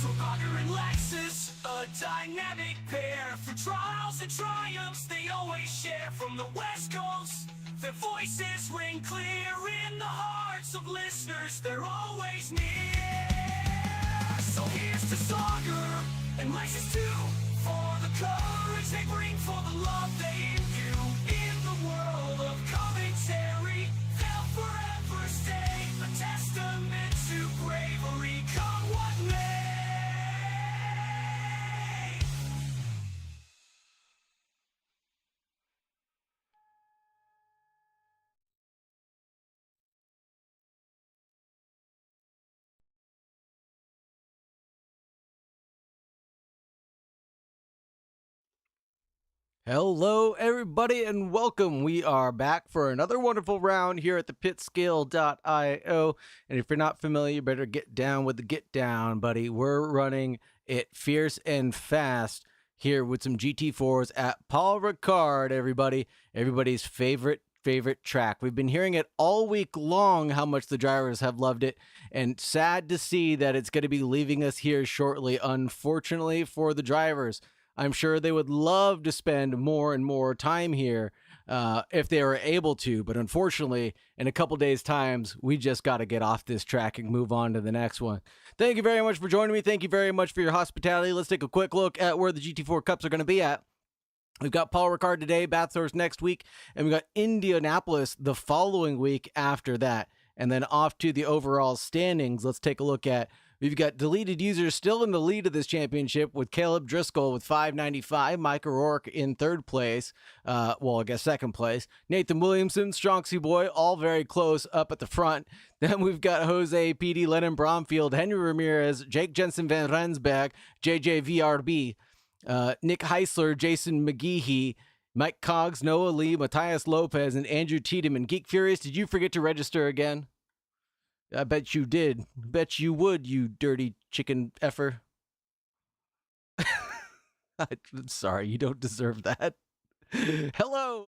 Roger and Lexus, a dynamic pair. For trials and triumphs they always share. From the West Coast, their voices ring clear. In the hearts of listeners, they're always near. So here's to Sager and Lexus too, for the courage they bring, for the love they imbue. In the world of commentary, they'll forever stay a testament to bravery, come what may. Hello, everybody, and welcome. We are back for another wonderful round here at the pitscale.io. And if you're not familiar, you better get down with the get down, buddy. We're running it fierce and fast here with some GT4s at Paul Ricard, everybody. Everybody's favorite track. We've been hearing it all week long how much the drivers have loved it, and sad to see that it's going to be leaving us here shortly, unfortunately for the drivers. I'm sure they would love to spend more and more time here if they were able to, but unfortunately, in a couple days' times, we just got to get off this track and move on to the next one. Thank you very much for joining me. Thank you very much for your hospitality. Let's take a quick look at where the GT4 Cups are going to be at. We've got Paul Ricard today, Bathurst next week, and we've got Indianapolis the following week after that. And then off to the overall standings, let's take a look at. We've got deleted users still in the lead of this championship with Caleb Driscoll with 595, Mike O'Rourke in third place, well, I guess second place, Nathan Williamson, Stronxy Boy, all very close up at the front. Then we've got Jose, PD, Lennon Bromfield, Henry Ramirez, Jake Jensen Van Rensberg, JJ VRB, Nick Heisler, Jason McGeehee, Mike Coggs, Noah Lee, Matthias Lopez, and Andrew Tiedemann. Geek Furious, did you forget to register again? I bet you did. Bet you would, you dirty chicken effer. I'm sorry, you don't deserve that. Hello.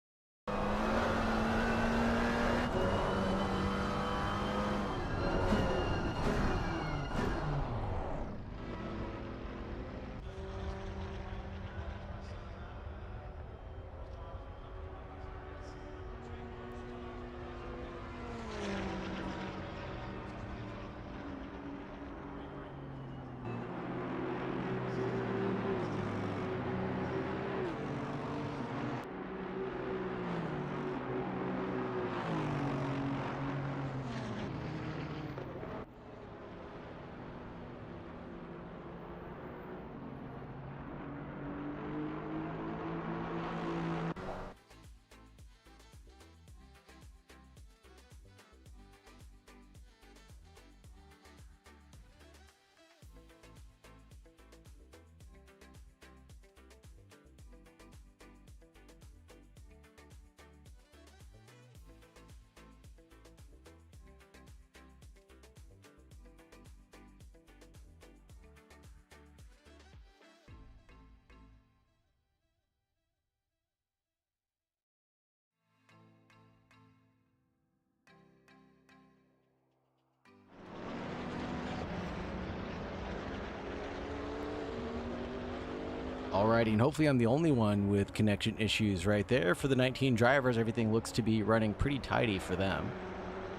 Alrighty, and hopefully I'm the only one with connection issues right there. For the 19 drivers, everything looks to be running pretty tidy for them.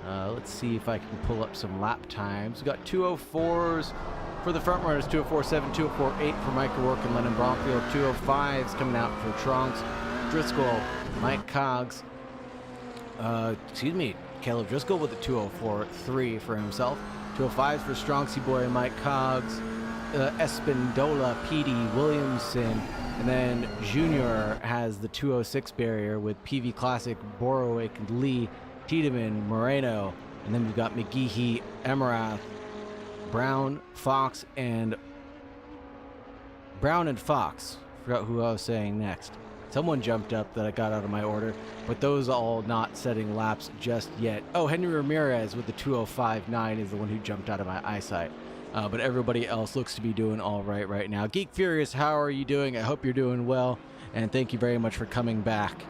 Let's see if I can pull up some lap times. We've got 204s for the front runners, 204.7, 204.8 for Mike O'Rourke and Lennon Bromfield, 205s coming out for Tronks, Driscoll, Mike Coggs, Caleb Driscoll with a 204.3 for himself, 205s for Stronxy Boy and Mike Coggs, Espindola, PD, Williamson, and then Junior has the 206 barrier with PV Classic, Borowick, Lee, Tiedemann, Moreno, and then we've got McGeehee, Emerath, Brown, Fox, and Fox. Forgot who I was saying next. Someone jumped up that I got out of my order, but those all not setting laps just yet. Oh, Henry Ramirez with the 205.9 is the one who jumped out of my eyesight. But everybody else looks to be doing all right now. Geek Furious, how are you doing? I hope you're doing well, and thank you very much for coming back.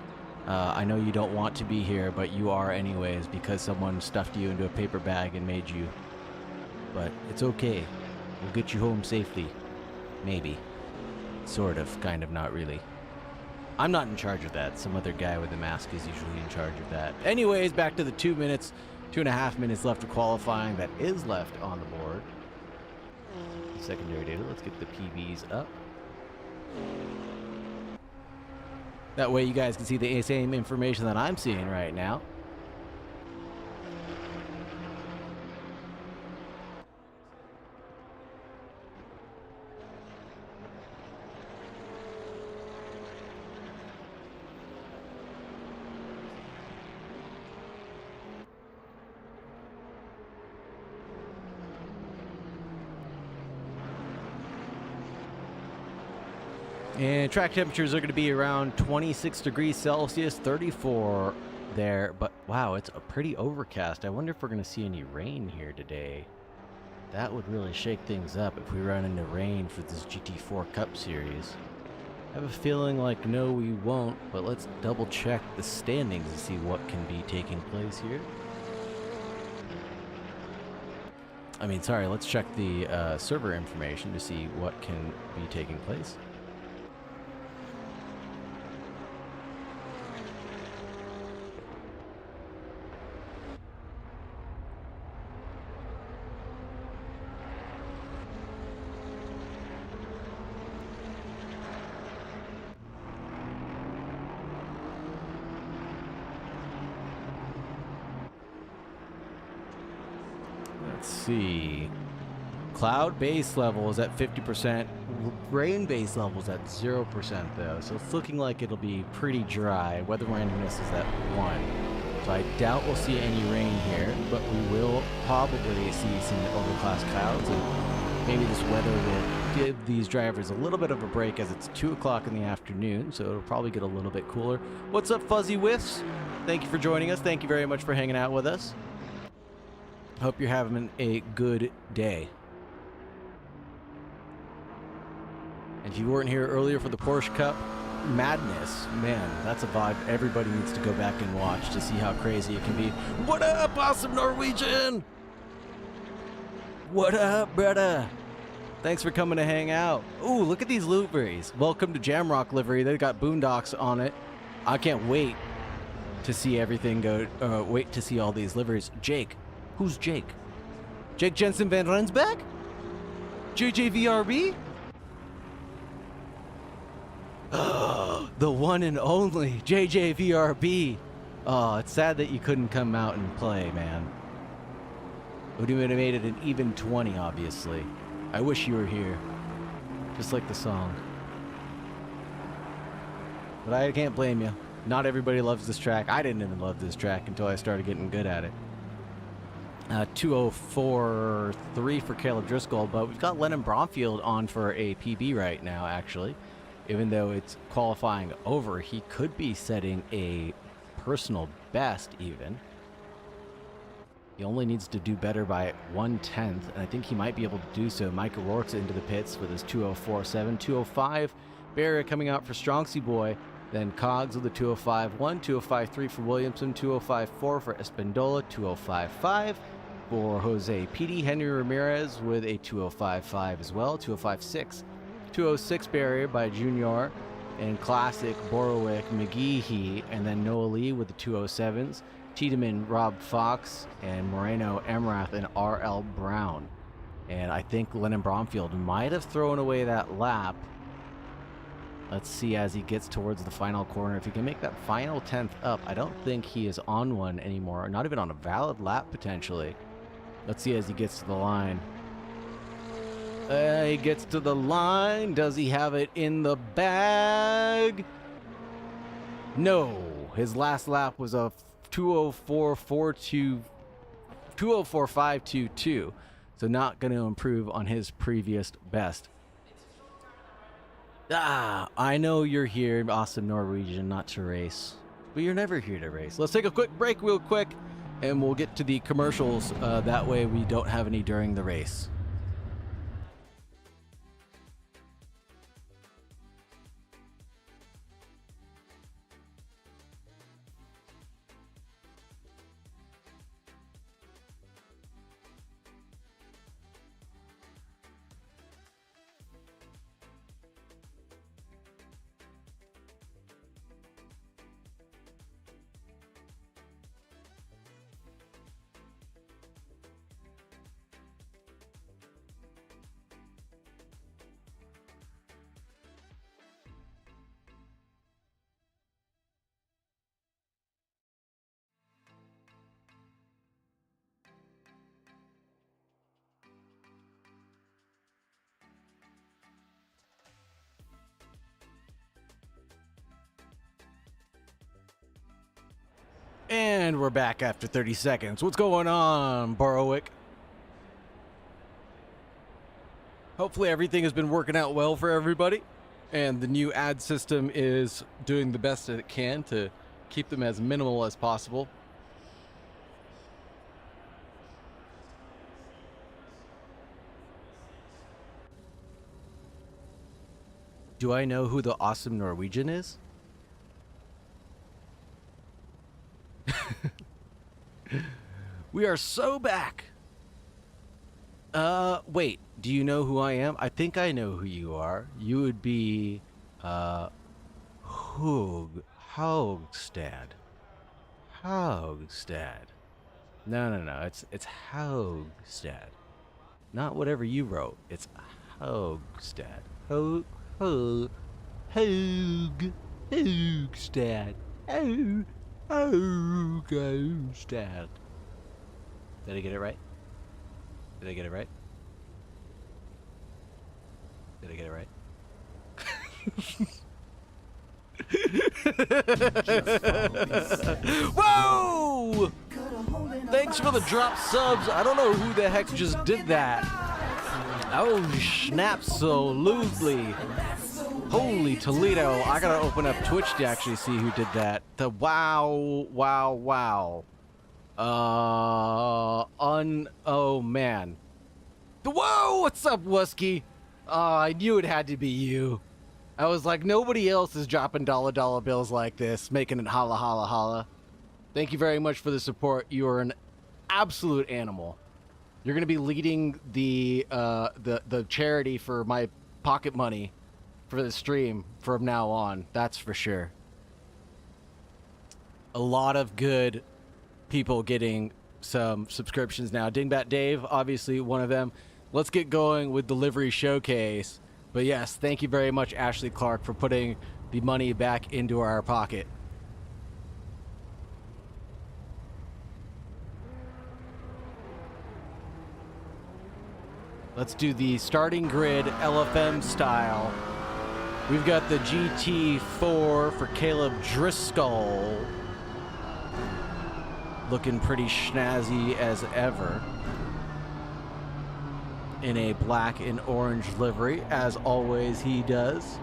I know you don't want to be here, but you are anyways because someone stuffed you into a paper bag and made you. But it's okay. We'll get you home safely. Maybe. Sort of, kind of, not really. I'm not in charge of that. Some other guy with a mask is usually in charge of that. Anyways, back to the 2.5 minutes left of qualifying that is left on the board. Secondary data, let's get the PBs up. That way you guys can see the same information that I'm seeing right now. And track temperatures are going to be around 26 degrees Celsius, 34 there. But wow, it's a pretty overcast. I wonder if we're going to see any rain here today. That would really shake things up if we run into rain for this GT4 Cup series. I have a feeling like no, we won't, but let's double check the standings and see what can be taking place here. I mean, sorry, let's check the server information to see what can be taking place. Let's see. Cloud base level is at 50%. Rain base level is at 0% though. So it's looking like it'll be pretty dry. Weather randomness is at 1. So I doubt we'll see any rain here, but we will probably see some overcast clouds. And maybe this weather will give these drivers a little bit of a break as it's 2 o'clock in the afternoon. So it'll probably get a little bit cooler. What's up, Fuzzy Whiffs? Thank you for joining us. Thank you very much for hanging out with us. Hope you're having a good day. And if you weren't here earlier for the Porsche Cup madness, man, that's a vibe everybody needs to go back and watch to see how crazy it can be. What up, awesome Norwegian? What up, brother? Thanks for coming to hang out. Ooh, look at these liveries. Welcome to Jamrock livery. They got Boondocks on it. I can't wait to see everything go. Wait to see all these liveries. Jake. Who's Jake? Jake Jensen Van Rensbeck? JJVRB? The one and only JJVRB. Oh, it's sad that you couldn't come out and play, man. Would have made it an even 20, obviously. I wish you were here. Just like the song. But I can't blame you. Not everybody loves this track. I didn't even love this track until I started getting good at it. 2:04.3 for Caleb Driscoll, but we've got Lennon Bromfield on for a PB right now, actually. Even though it's qualifying over, he could be setting a personal best even. He only needs to do better by 1/10, and I think he might be able to do so. Mike O'Rourke's into the pits with his 2:04.7. 2:05, Barrier coming out for Strongsy Boy. Then Cogs with a 2:05.1, 2:05.3 for Williamson, 2:05.4 for Espendola, 2:05.5 for Jose Petey. Henry Ramirez with a 2:05.5 as well, 2:05.6. 2:06 Barrier by Junior and Classic, Borowick, McGeehee, and then Noah Lee with the 2:07s. Tiedemann, Rob Fox, and Moreno, Emrath, and R.L. Brown. And I think Lennon Bromfield might have thrown away that lap. Let's see as he gets towards the final corner. If he can make that final 10th up, I don't think he is on one anymore. Not even on a valid lap, potentially. Let's see as he gets to the line. He gets to the line. Does he have it in the bag? No. His last lap was a 2:04.522. So not going to improve on his previous best. I know you're here, awesome Norwegian, not to race. But you're never here to race. Let's take a quick break real quick, and we'll get to the commercials. That way we don't have any during the race. And we're back after 30 seconds. What's going on, Borrowick? Hopefully everything has been working out well for everybody, and the new ad system is doing the best that it can to keep them as minimal as possible. Do I know who the awesome Norwegian is? We are so back. Wait, do you know who I am? I think I know who you are. You would be, Haugstad. Haugstad. No, it's Haugstad. Not whatever you wrote. It's Haugstad. Haugstad. Haugstad. Did I get it right? Did I get it right? Did I get it right? Whoa! Thanks for the drop subs. I don't know who the heck just did that. Oh, snapsolutely. Holy Toledo. I gotta open up Twitch to actually see who did that. The wow. Oh man. Whoa, what's up, Wusky? I knew it had to be you. I was like, nobody else is dropping dollar bills like this, making it holla holla holla. Thank you very much for the support. You are an absolute animal. You're gonna be leading the charity for my pocket money for the stream from now on. That's for sure. A lot of good people getting some subscriptions now. Dingbat Dave, obviously one of them. Let's get going with the livery showcase. But yes, thank you very much, Ashley Clark, for putting the money back into our pocket. Let's do the starting grid LFM style. We've got the GT4 for Caleb Driscoll. Looking pretty snazzy as ever. In a black and orange livery, as always he does.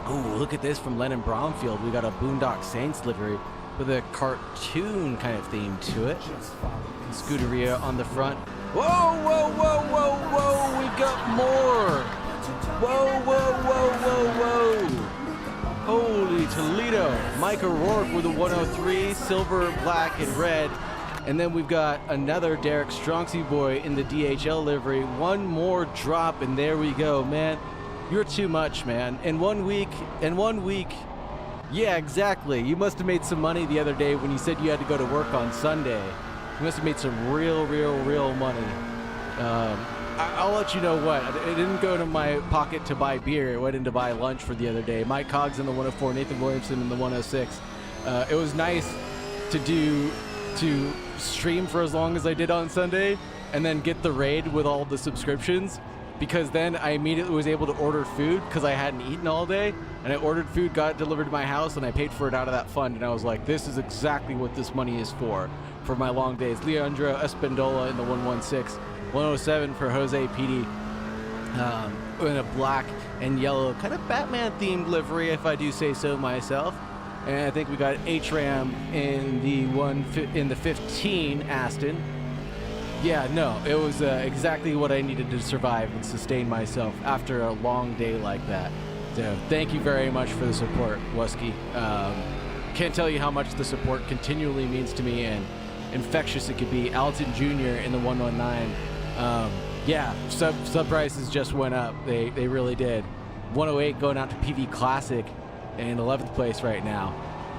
Oh, look at this from Lennon Bromfield. We got a Boondock Saints livery with a cartoon kind of theme to it. Scuderia on the front. Whoa, we've got more. Whoa. Holy Toledo. Mike O'Rourke with a 103, silver, black, and red. And then we've got another Derek Strongsy boy in the DHL livery. One more drop, and there we go, man. You're too much, man. In 1 week. Yeah, exactly. You must have made some money the other day when you said you had to go to work on Sunday. You must have made some real money. I'll let you know what. It didn't go to my pocket to buy beer. It went in to buy lunch for the other day. Mike Coggs in the 104, Nathan Williamson in the 106. It was nice to stream for as long as I did on Sunday and then get the raid with all the subscriptions, because then I immediately was able to order food because I hadn't eaten all day, and I ordered food, got it delivered to my house, and I paid for it out of that fund. And I was like, this is exactly what this money is for my long days. Leandro Espendola in the 116, 107 for Jose PD in a black and yellow kind of Batman themed livery, if I do say so myself. And I think we got H-Ram in the 15 Aston. Yeah, no, it was exactly what I needed to survive and sustain myself after a long day like that. So thank you very much for the support, Wusky. Can't tell you how much the support continually means to me and infectious it could be. Alton Jr. in the 119. Yeah, sub prices just went up. They really did. 108 going out to PV Classic in 11th place right now.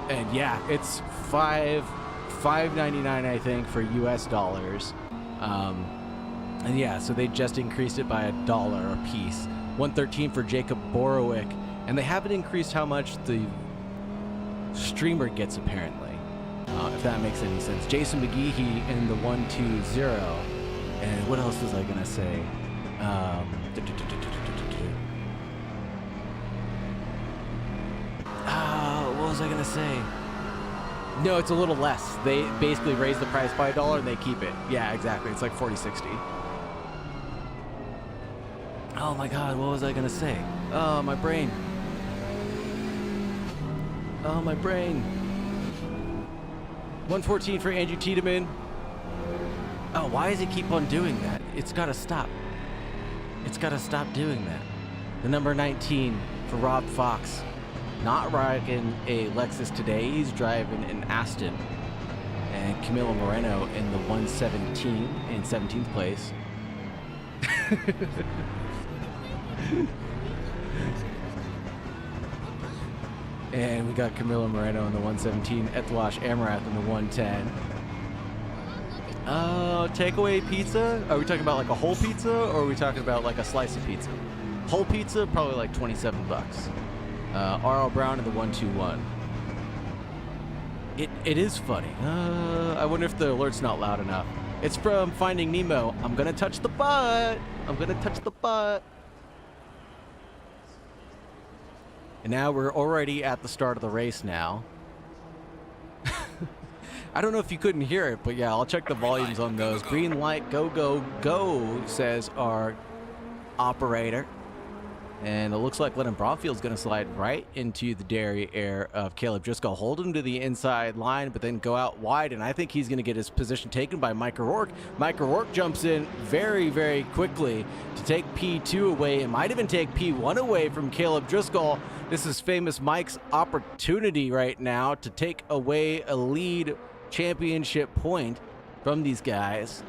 And yeah, it's $5.99 I think for US dollars. And yeah, so they just increased it by $1 a piece. 113 for Jacob Borowick, and they haven't increased how much the streamer gets apparently, if that makes any sense. Jason McGeehee in the 120. And what else was I gonna say? What was I gonna say? No, it's a little less. They basically raise the price by $1 and they keep it. Yeah, exactly. It's like 40-60. Oh my God, what was I gonna say? Oh, my brain. Oh, my brain. 114 for Andrew Tiedemann. Oh, why does it keep on doing that? It's gotta stop. It's gotta stop doing that. The number 19 for Rob Fox. Not riding a Lexus today. He's driving an Aston. And Camilo Moreno in the 117 in 17th place. And we got Camilo Moreno in the 117, Etwash Amarath in the 110. Takeaway pizza? Are we talking about like a whole pizza, or are we talking about like a slice of pizza? Whole pizza, probably like 27 bucks. R.L. Brown in the 121. It is funny. I wonder if the alert's not loud enough. It's from Finding Nemo. I'm gonna touch the butt. I'm gonna touch the butt. And now we're already at the start of the race now. I don't know if you couldn't hear it, but yeah, I'll check the volumes on those. Green light, go, go, go, says our operator. And it looks like Lennon Bromfield's going to slide right into the derriere of Caleb Driscoll. Hold him to the inside line, but then go out wide. And I think he's going to get his position taken by Mike O'Rourke. Mike O'Rourke jumps in very, very quickly to take P2 away. It might even take P1 away from Caleb Driscoll. This is famous Mike's opportunity right now to take away a lead championship point from these guys.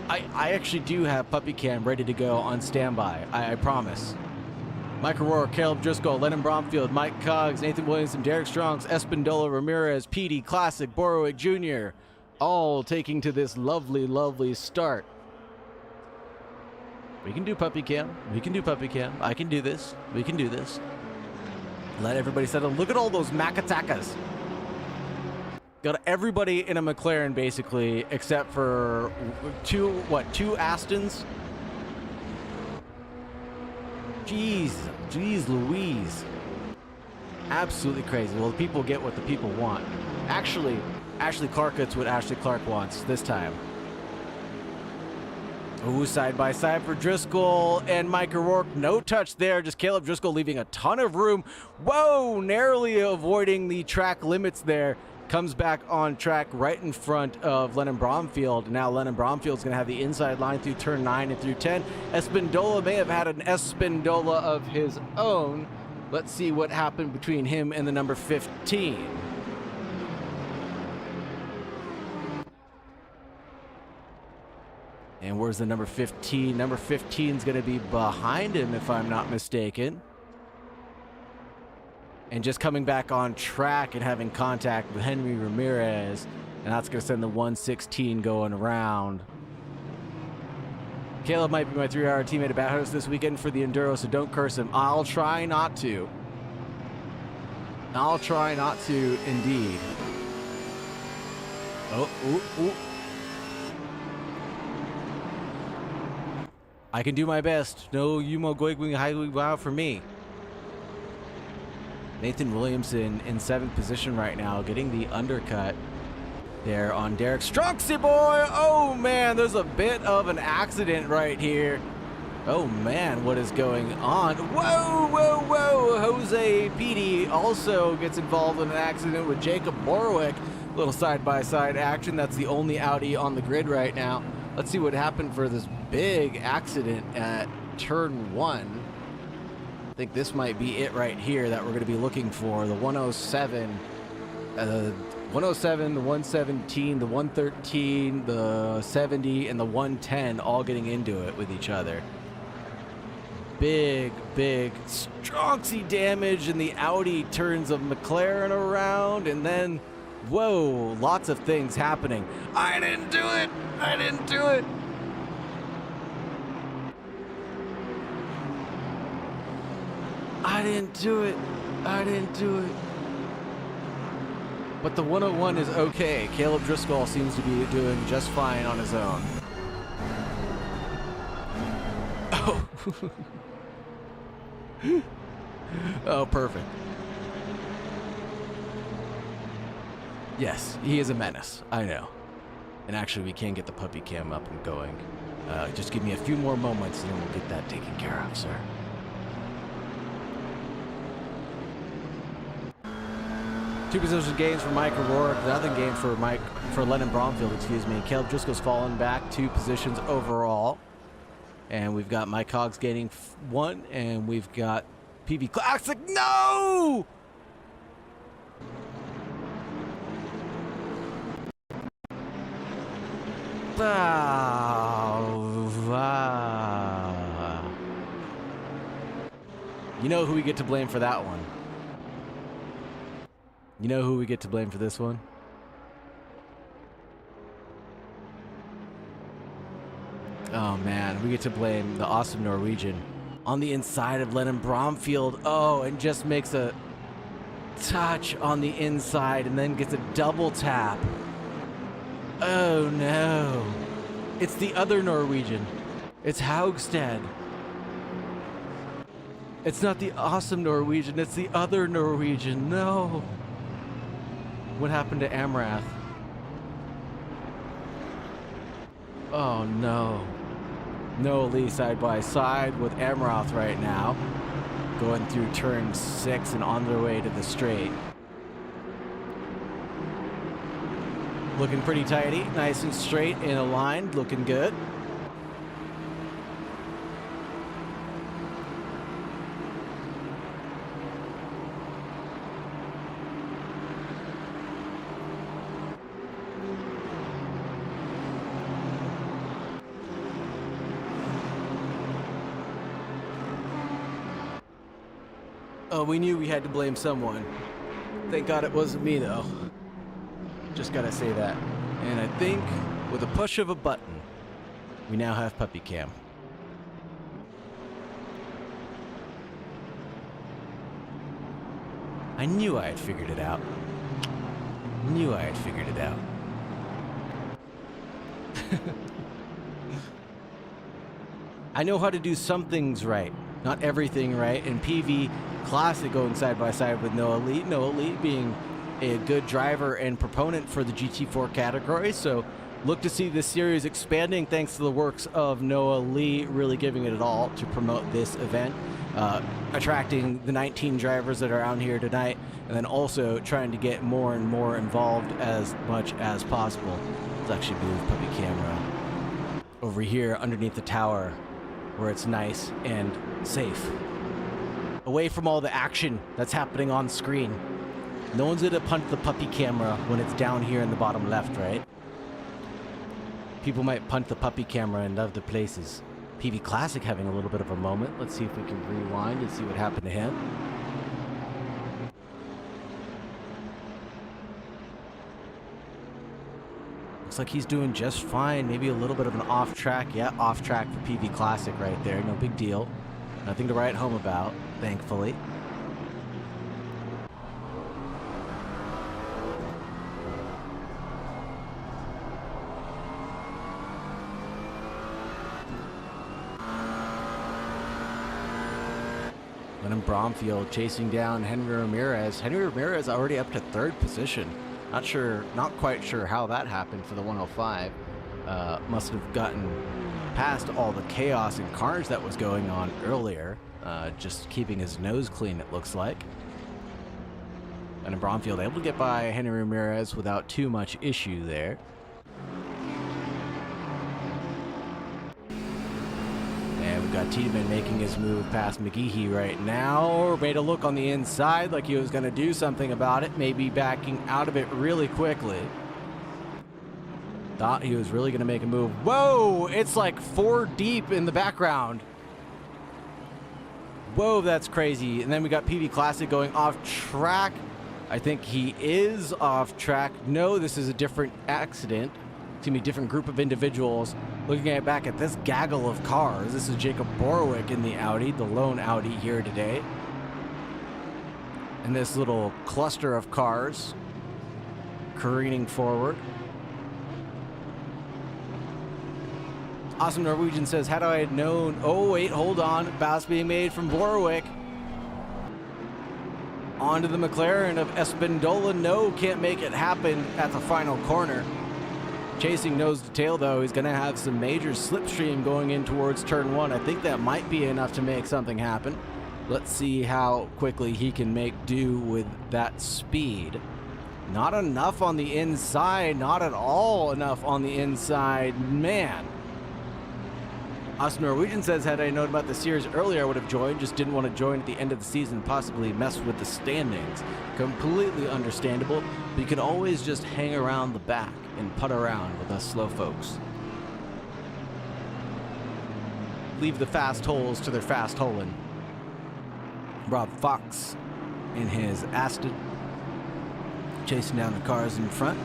I actually do have Puppy Cam ready to go on standby. I promise. Mike O'Rourke, Caleb Driscoll, Lennon Bromfield, Mike Coggs, Nathan Williamson, Derek Strongs, Espindola Ramirez, PD Classic, Borowick Jr. all taking to this lovely, lovely start. We can do Puppy Cam. We can do Puppy Cam. I can do this. We can do this. Let everybody settle. Look at all those Macatakas. Got everybody in a McLaren, basically, except for two Astons? Jeez Louise. Absolutely crazy. Well, the people get what the people want. Actually, Ashley Clark gets what Ashley Clark wants this time. Ooh, side by side for Driscoll and Mike O'Rourke. No touch there, just Caleb Driscoll leaving a ton of room. Whoa, narrowly avoiding the track limits there. Comes back on track right in front of Lennon Bromfield. Now Lennon Bromfield's going to have the inside line through turn 9 and through 10. Espindola may have had an Espindola of his own. Let's see what happened between him and the number 15. And where's the number 15? Number 15 is going to be behind him, if I'm not mistaken. And just coming back on track and having contact with Henry Ramirez. And that's going to send the 116 going around. Caleb might be my 3-hour teammate at Bathurst this weekend for the Enduro, so don't curse him. I'll try not to. I'll try not to, indeed. Oh, ooh, ooh. I can do my best. No Yumo Goigwing Highway Wow for me. Nathan Williamson in 7th position right now, getting the undercut there on Derek Strunksy boy. Oh man, there's a bit of an accident right here. Oh man, what is going on? Whoa, whoa, whoa. Jose Petey also gets involved in an accident with Jacob Borowick. Little side-by-side action. That's the only Audi on the grid right now. Let's see what happened for this big accident at turn 1. I think this might be it right here that we're going to be looking for. The 107, the 117, the 113, the 70, and the 110 all getting into it with each other. Big Stronksy damage, and the Audi turns a McLaren around, and then, whoa, lots of things happening. I didn't do it! I didn't do it! I didn't do it. I didn't do it. But the 101 is okay. Caleb Driscoll seems to be doing just fine on his own. Oh. Oh, perfect. Yes, he is a menace. I know. And actually, we can get the puppy cam up and going. Just give me a few more moments and then we'll get that taken care of, sir. Two position gains for Mike O'Rourke, nothing gained for Lennon Bromfield, excuse me. Caleb Driscoll's fallen back 2 positions overall. And we've got Mike Hoggs gaining 1, and we've got PV Classic. No! You know who we get to blame for that one. You know who we get to blame for this one? Oh man, we get to blame the awesome Norwegian on the inside of Lennon Bromfield. Oh, and just makes a touch on the inside and then gets a double tap. Oh no. It's the other Norwegian. It's Haugstad. It's not the awesome Norwegian, it's the other Norwegian. No. What happened to Amrath? Oh no. Noah Lee side by side with Amrath right now. Going through turn 6 and on their way to the straight. Looking pretty tidy, nice and straight in a line, looking good. Oh, we knew we had to blame someone. Thank God it wasn't me, though. Just gotta say that. And I think, with a push of a button, we now have puppy cam. I knew I had figured it out. Knew I had figured it out. I know how to do some things right, not everything right, and PV Classic going side by side with Noah Lee. Noah Lee being a good driver and proponent for the GT4 category, so look to see this series expanding thanks to the works of Noah Lee really giving it all to promote this event, attracting the 19 drivers that are out here tonight, and then also trying to get more and more involved as much as possible. Let's actually move puppy camera over here underneath the tower where it's nice and safe, away from all the action that's happening on screen. No one's gonna punt the puppy camera when it's down here in the bottom left, right? People might punt the puppy camera in other places. PV Classic having a little bit of a moment. Let's see if we can rewind and see what happened to him. Looks like he's doing just fine. Maybe a little bit of an off track. Yeah, off track for PV Classic right there. No big deal. Nothing to write home about, thankfully. Lennon Bromfield chasing down Henry Ramirez. Henry Ramirez already up to 3rd position. Not quite sure how that happened for the 105. Must have gotten past all the chaos and carnage that was going on earlier. Just keeping his nose clean, it looks like. Lennon Bromfield able to get by Henry Ramirez without too much issue there. And we've got Tiedemann making his move past McGeehee right now. Made a look on the inside like he was going to do something about it. Maybe backing out of it really quickly. Thought he was really going to make a move. Whoa! It's like 4 deep in the background. Whoa, that's crazy. And then we got PV Classic going off track. I think he is off track. No, this is a different accident. It's going to be a different group of individuals. Looking back at this gaggle of cars, this is Jacob Borwick in the Audi, the lone Audi here today. And this little cluster of cars careening forward. Awesome Norwegian says, had I known... Oh, wait, hold on. Pass being made from Borwick. onto the McLaren of Espindola. No, can't make it happen at the final corner. Chasing nose to tail, though, he's going to have some major slipstream going in towards turn 1. I think that might be enough to make something happen. Let's see how quickly he can make do with that speed. Not enough on the inside, not at all enough on the inside. Man. Us Norwegian says, had I known about the series earlier, I would have joined. Just didn't want to join at the end of the season, possibly mess with the standings. Completely understandable, but you can always just hang around the back and putt around with us slow folks. Leave the fast holes to their fast holing. Rob Fox in his Aston, chasing down the cars in front.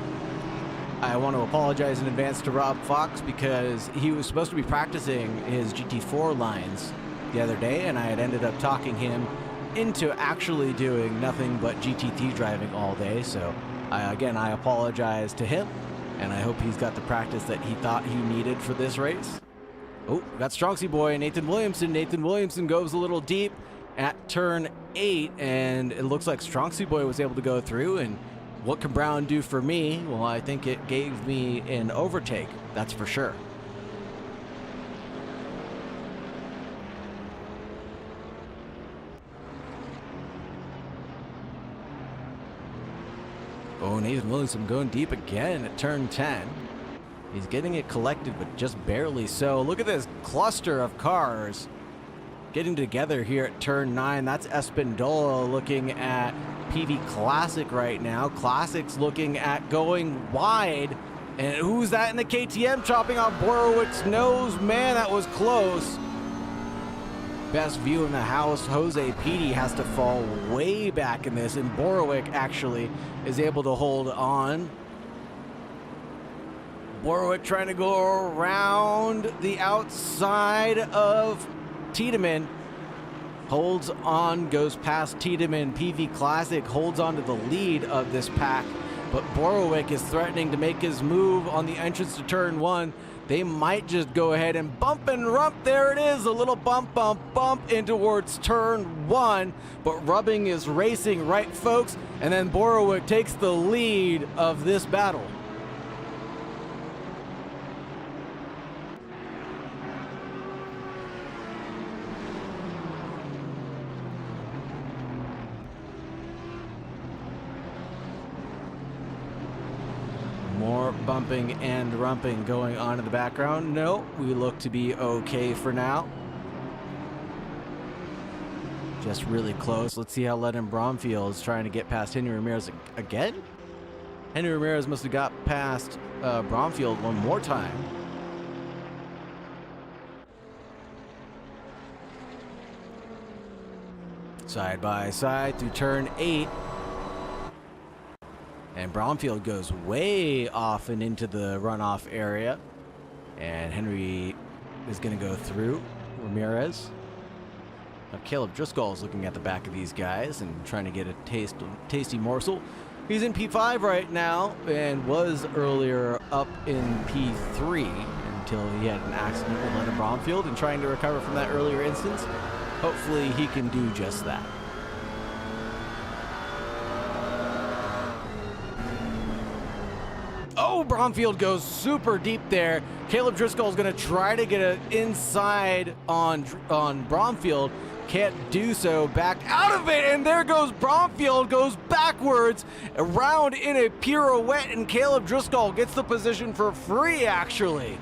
I want to apologize in advance to Rob Fox because he was supposed to be practicing his GT4 lines the other day, and I had ended up talking him into actually doing nothing but GT3 driving all day. So again, I apologize to him, and I hope he's got the practice that he thought he needed for this race. Oh, got Strongsy boy, Nathan Williamson. Nathan Williamson goes a little deep at turn 8, and it looks like Strongsy boy was able to go through. And what can Brown do for me? Well, I think it gave me an overtake, that's for sure. Oh, Nathan Williamson going deep again at turn 10. He's getting it collected, but just barely so. Look at this cluster of cars getting together here at turn 9. That's Espindola looking at PV Classic right now. Classic's looking at going wide. And who's that in the KTM chopping off Borowick's nose? Man, that was close. Best view in the house. Jose Petey has to fall way back in this, and Borowick actually is able to hold on. Borowick trying to go around the outside of Tiedemann. Holds on, goes past Tiedemann. PV Classic holds on to the lead of this pack, but Borowick is threatening to make his move on the entrance to turn 1. They might just go ahead and bump and rump. There it is, a little bump, bump, bump in towards turn 1. But rubbing is racing, right, folks? And then Borowick takes the lead of this battle. More bumping and rumping going on in the background. No, we look to be okay for now. Just really close. Let's see how Lennon Bromfield is trying to get past Henry Ramirez again. Henry Ramirez must have got past Bromfield one more time. Side by side through turn 8. And Bromfield goes way off and into the runoff area. And Henry is going to go through Ramirez. Now Caleb Driscoll is looking at the back of these guys and trying to get a tasty morsel. He's in P5 right now and was earlier up in P3 until he had an accident with Lennon Bromfield and trying to recover from that earlier instance. Hopefully he can do just that. Oh, Bromfield goes super deep there. Caleb Driscoll is going to try to get it inside on Bromfield. Can't do so. Back out of it, and there goes Bromfield. Goes backwards around in a pirouette, and Caleb Driscoll gets the position for free, actually.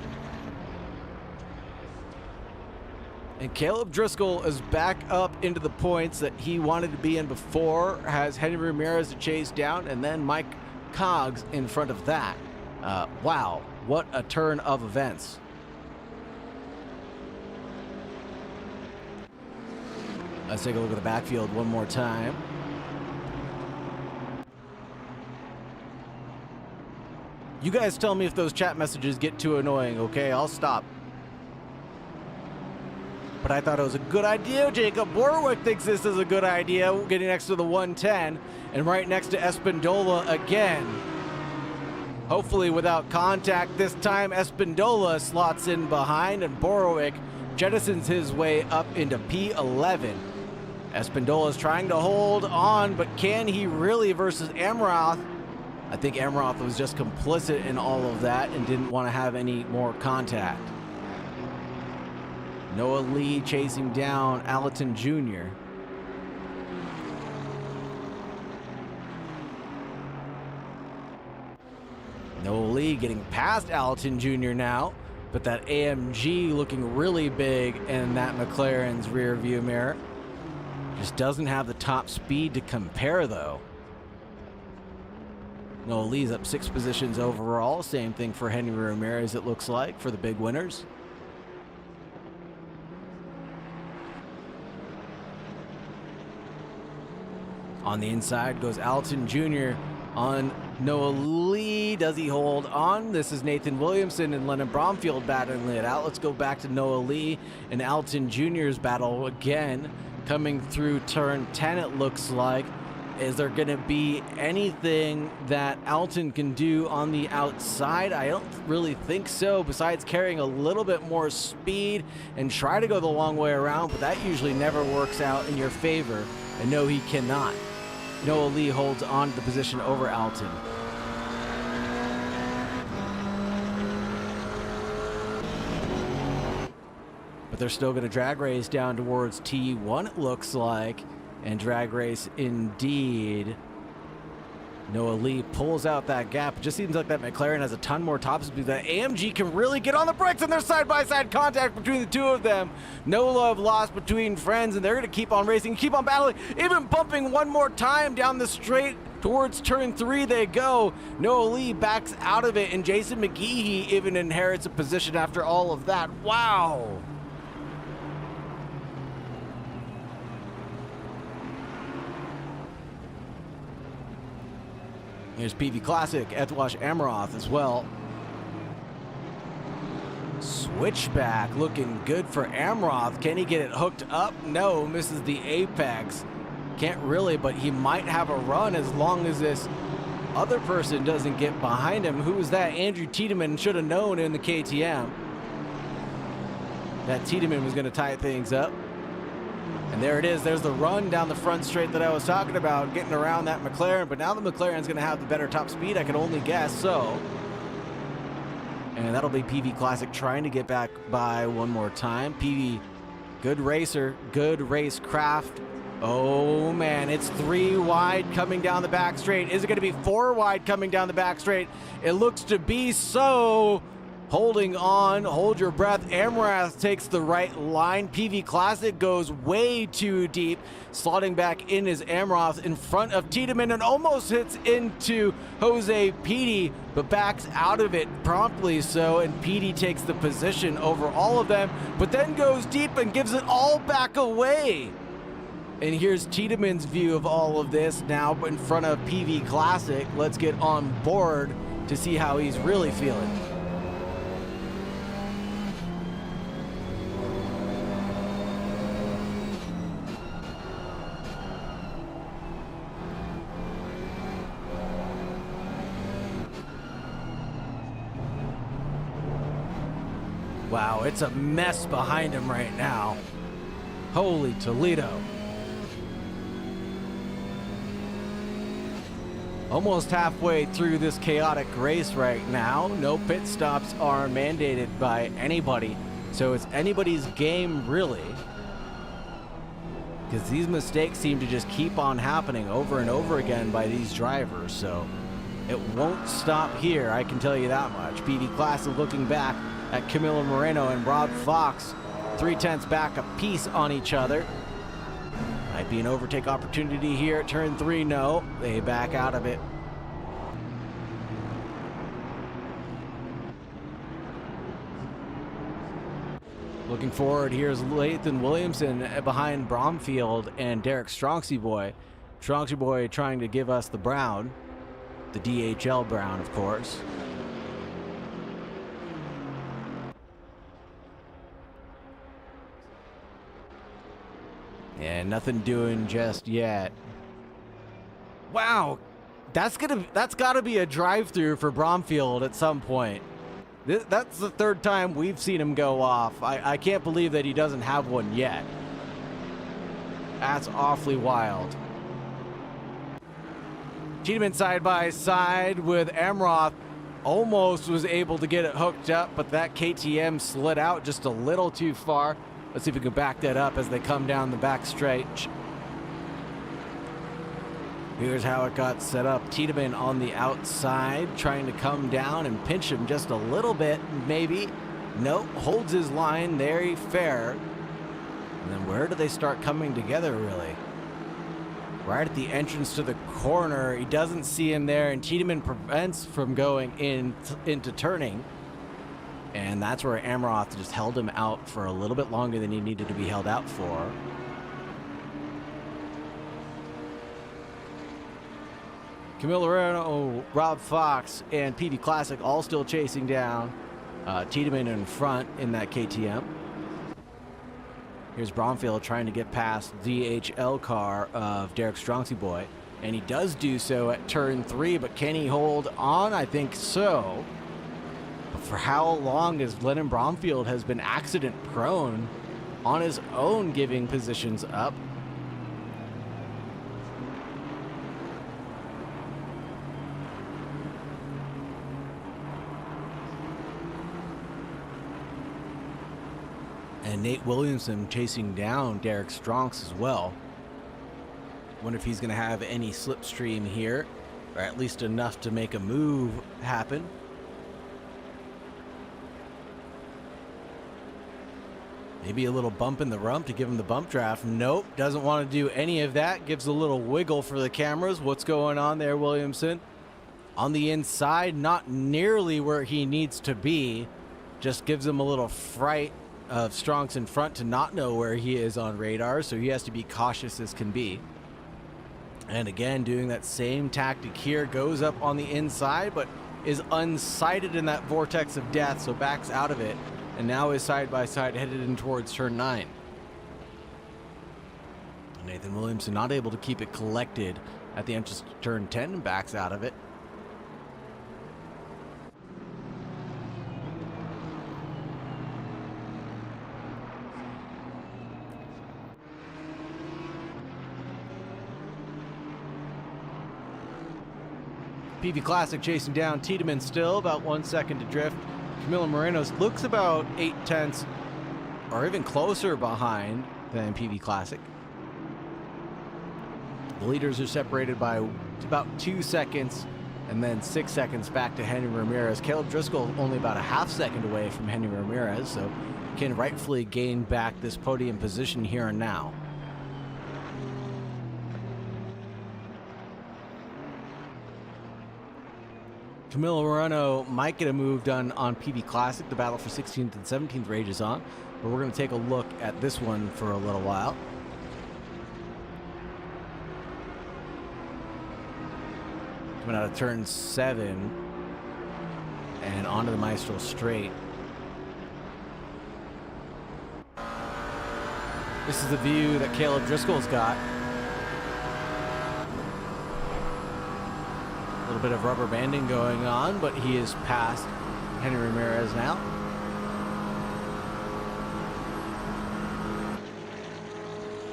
And Caleb Driscoll is back up into the points that he wanted to be in before. Has Henry Ramirez to chase down, and then Mike Cogs in front of that. Wow, what a turn of events. Let's take a look at the backfield one more time. You guys tell me if those chat messages get too annoying, okay? I'll stop. But I thought it was a good idea. Jacob Borowick thinks this is a good idea, getting next to the 110 and right next to Espindola again. Hopefully without contact this time. Espindola slots in behind and Borowick jettisons his way up into P11. Espindola's trying to hold on, but can he really versus Amroth? I think Amroth was just complicit in all of that and didn't want to have any more contact. Noah Lee chasing down Allerton Jr. Noah Lee getting past Allerton Jr. now, but that AMG looking really big in that McLaren's rear view mirror. Just doesn't have the top speed to compare though. Noah Lee's up 6 positions overall. Same thing for Henry Ramirez, it looks like, for the big winners. On the inside goes Allerton Jr. on Noah Lee. Does he hold on? This is Nathan Williamson and Lennon Bromfield battling it out. Let's go back to Noah Lee and Allerton Jr.'s battle again. Coming through turn 10, it looks like. Is there going to be anything that Allerton can do on the outside? I don't really think so, besides carrying a little bit more speed and try to go the long way around, but that usually never works out in your favor. And no, he cannot. Noah Lee holds on to the position over Allerton. But they're still going to drag race down towards T1, it looks like. And drag race indeed. Noah Lee pulls out that gap. It just seems like that McLaren has a ton more top speed. That AMG can really get on the brakes, and there's side-by-side contact between the two of them. No love lost between friends, and they're going to keep on racing, keep on battling, even bumping one more time down the straight. Towards turn 3 they go. Noah Lee backs out of it, and Jason McGeehee even inherits a position after all of that. Wow. Here's PV Classic, Ethwash Amaroth as well. Switchback looking good for Amaroth. Can he get it hooked up? No, misses the apex. Can't really, but he might have a run as long as this other person doesn't get behind him. Who was that? Andrew Tiedemann should have known in the KTM that Tiedemann was going to tie things up. And there it is. There's the run down the front straight that I was talking about, getting around that McLaren. But now the McLaren's going to have the better top speed, I can only guess so. And that'll be PV Classic trying to get back by one more time. PV, good racer, good racecraft. Oh, man, it's 3 wide coming down the back straight. Is it going to be 4 wide coming down the back straight? It looks to be so. Holding on, hold your breath. Amrath takes the right line. PV Classic goes way too deep. Slotting back in is Amroth in front of Tiedemann and almost hits into Jose Petey, but backs out of it promptly so, and Petey takes the position over all of them, but then goes deep and gives it all back away. And here's Tiedemann's view of all of this now in front of PV Classic. Let's get on board to see how he's really feeling. Wow, it's a mess behind him right now. Holy Toledo. Almost halfway through this chaotic race right now. No pit stops are mandated by anybody, so it's anybody's game really. Because these mistakes seem to just keep on happening over and over again by these drivers, so it won't stop here, I can tell you that much. PV Classic looking back at Camilo Moreno and Rob Fox, 3/10 back a piece on each other. Might be an overtake opportunity here at turn 3. No, they back out of it. Looking forward, here's Lathan Williamson behind Bromfield and Derek Strongsy Boy. Strongsy Boy trying to give us the brown, the DHL brown, of course. And nothing doing just yet. Wow, that's gotta be a drive-through for Bromfield at some point. That's the 3rd time we've seen him go off. I can't believe that he doesn't have one yet. That's awfully wild. Tiedemann side by side with Amroth. Almost was able to get it hooked up, but that KTM slid out just a little too far. Let's see if we can back that up as they come down the back stretch. Here's how it got set up. Tiedemann on the outside, trying to come down and pinch him just a little bit, maybe. Nope, holds his line, very fair. And then where do they start coming together, really? Right at the entrance to the corner. He doesn't see him there, and Tiedemann prevents from going into turning. And that's where Amroth just held him out for a little bit longer than he needed to be held out for. Camille Loreno, Rob Fox, and PV Classic all still chasing down Tiedemann in front in that KTM. Here's Bromfield trying to get past the DHL car of Derek Strongsie Boy, and he does do so at turn 3, but can he hold on? I think so. But for how long as Lennon Bromfield has been accident prone on his own, giving positions up? And Nate Williamson chasing down Derek Stronks as well. Wonder if he's going to have any slipstream here, or at least enough to make a move happen. Maybe a little bump in the rump to give him the bump draft. Nope, doesn't want to do any of that. Gives a little wiggle for the cameras. What's going on there, Williamson? On the inside, not nearly where he needs to be. Just gives him a little fright of Strongs in front to not know where he is on radar, so he has to be cautious as can be. And again, doing that same tactic here, goes up on the inside, but is unsighted in that vortex of death, so backs out of it, and now is side by side headed in towards turn 9. Nathan Williamson not able to keep it collected at the entrance to turn 10 and backs out of it. PV Classic chasing down Tiedemann still, about 1 second to drift. Camilo Moreno's looks about 8/10 or even closer behind than PV Classic. The leaders are separated by about 2 seconds, and then 6 seconds back to Henry Ramirez. Caleb Driscoll only about a half second away from Henry Ramirez, so can rightfully gain back this podium position here and now. Camilo Moreno might get a move done on PV Classic. The battle for 16th and 17th rages on, but we're going to take a look at this one for a little while. Coming out of turn 7 and onto the Maestro straight. This is the view that Caleb Driscoll's got. A little bit of rubber banding going on, but he is past Henry Ramirez now.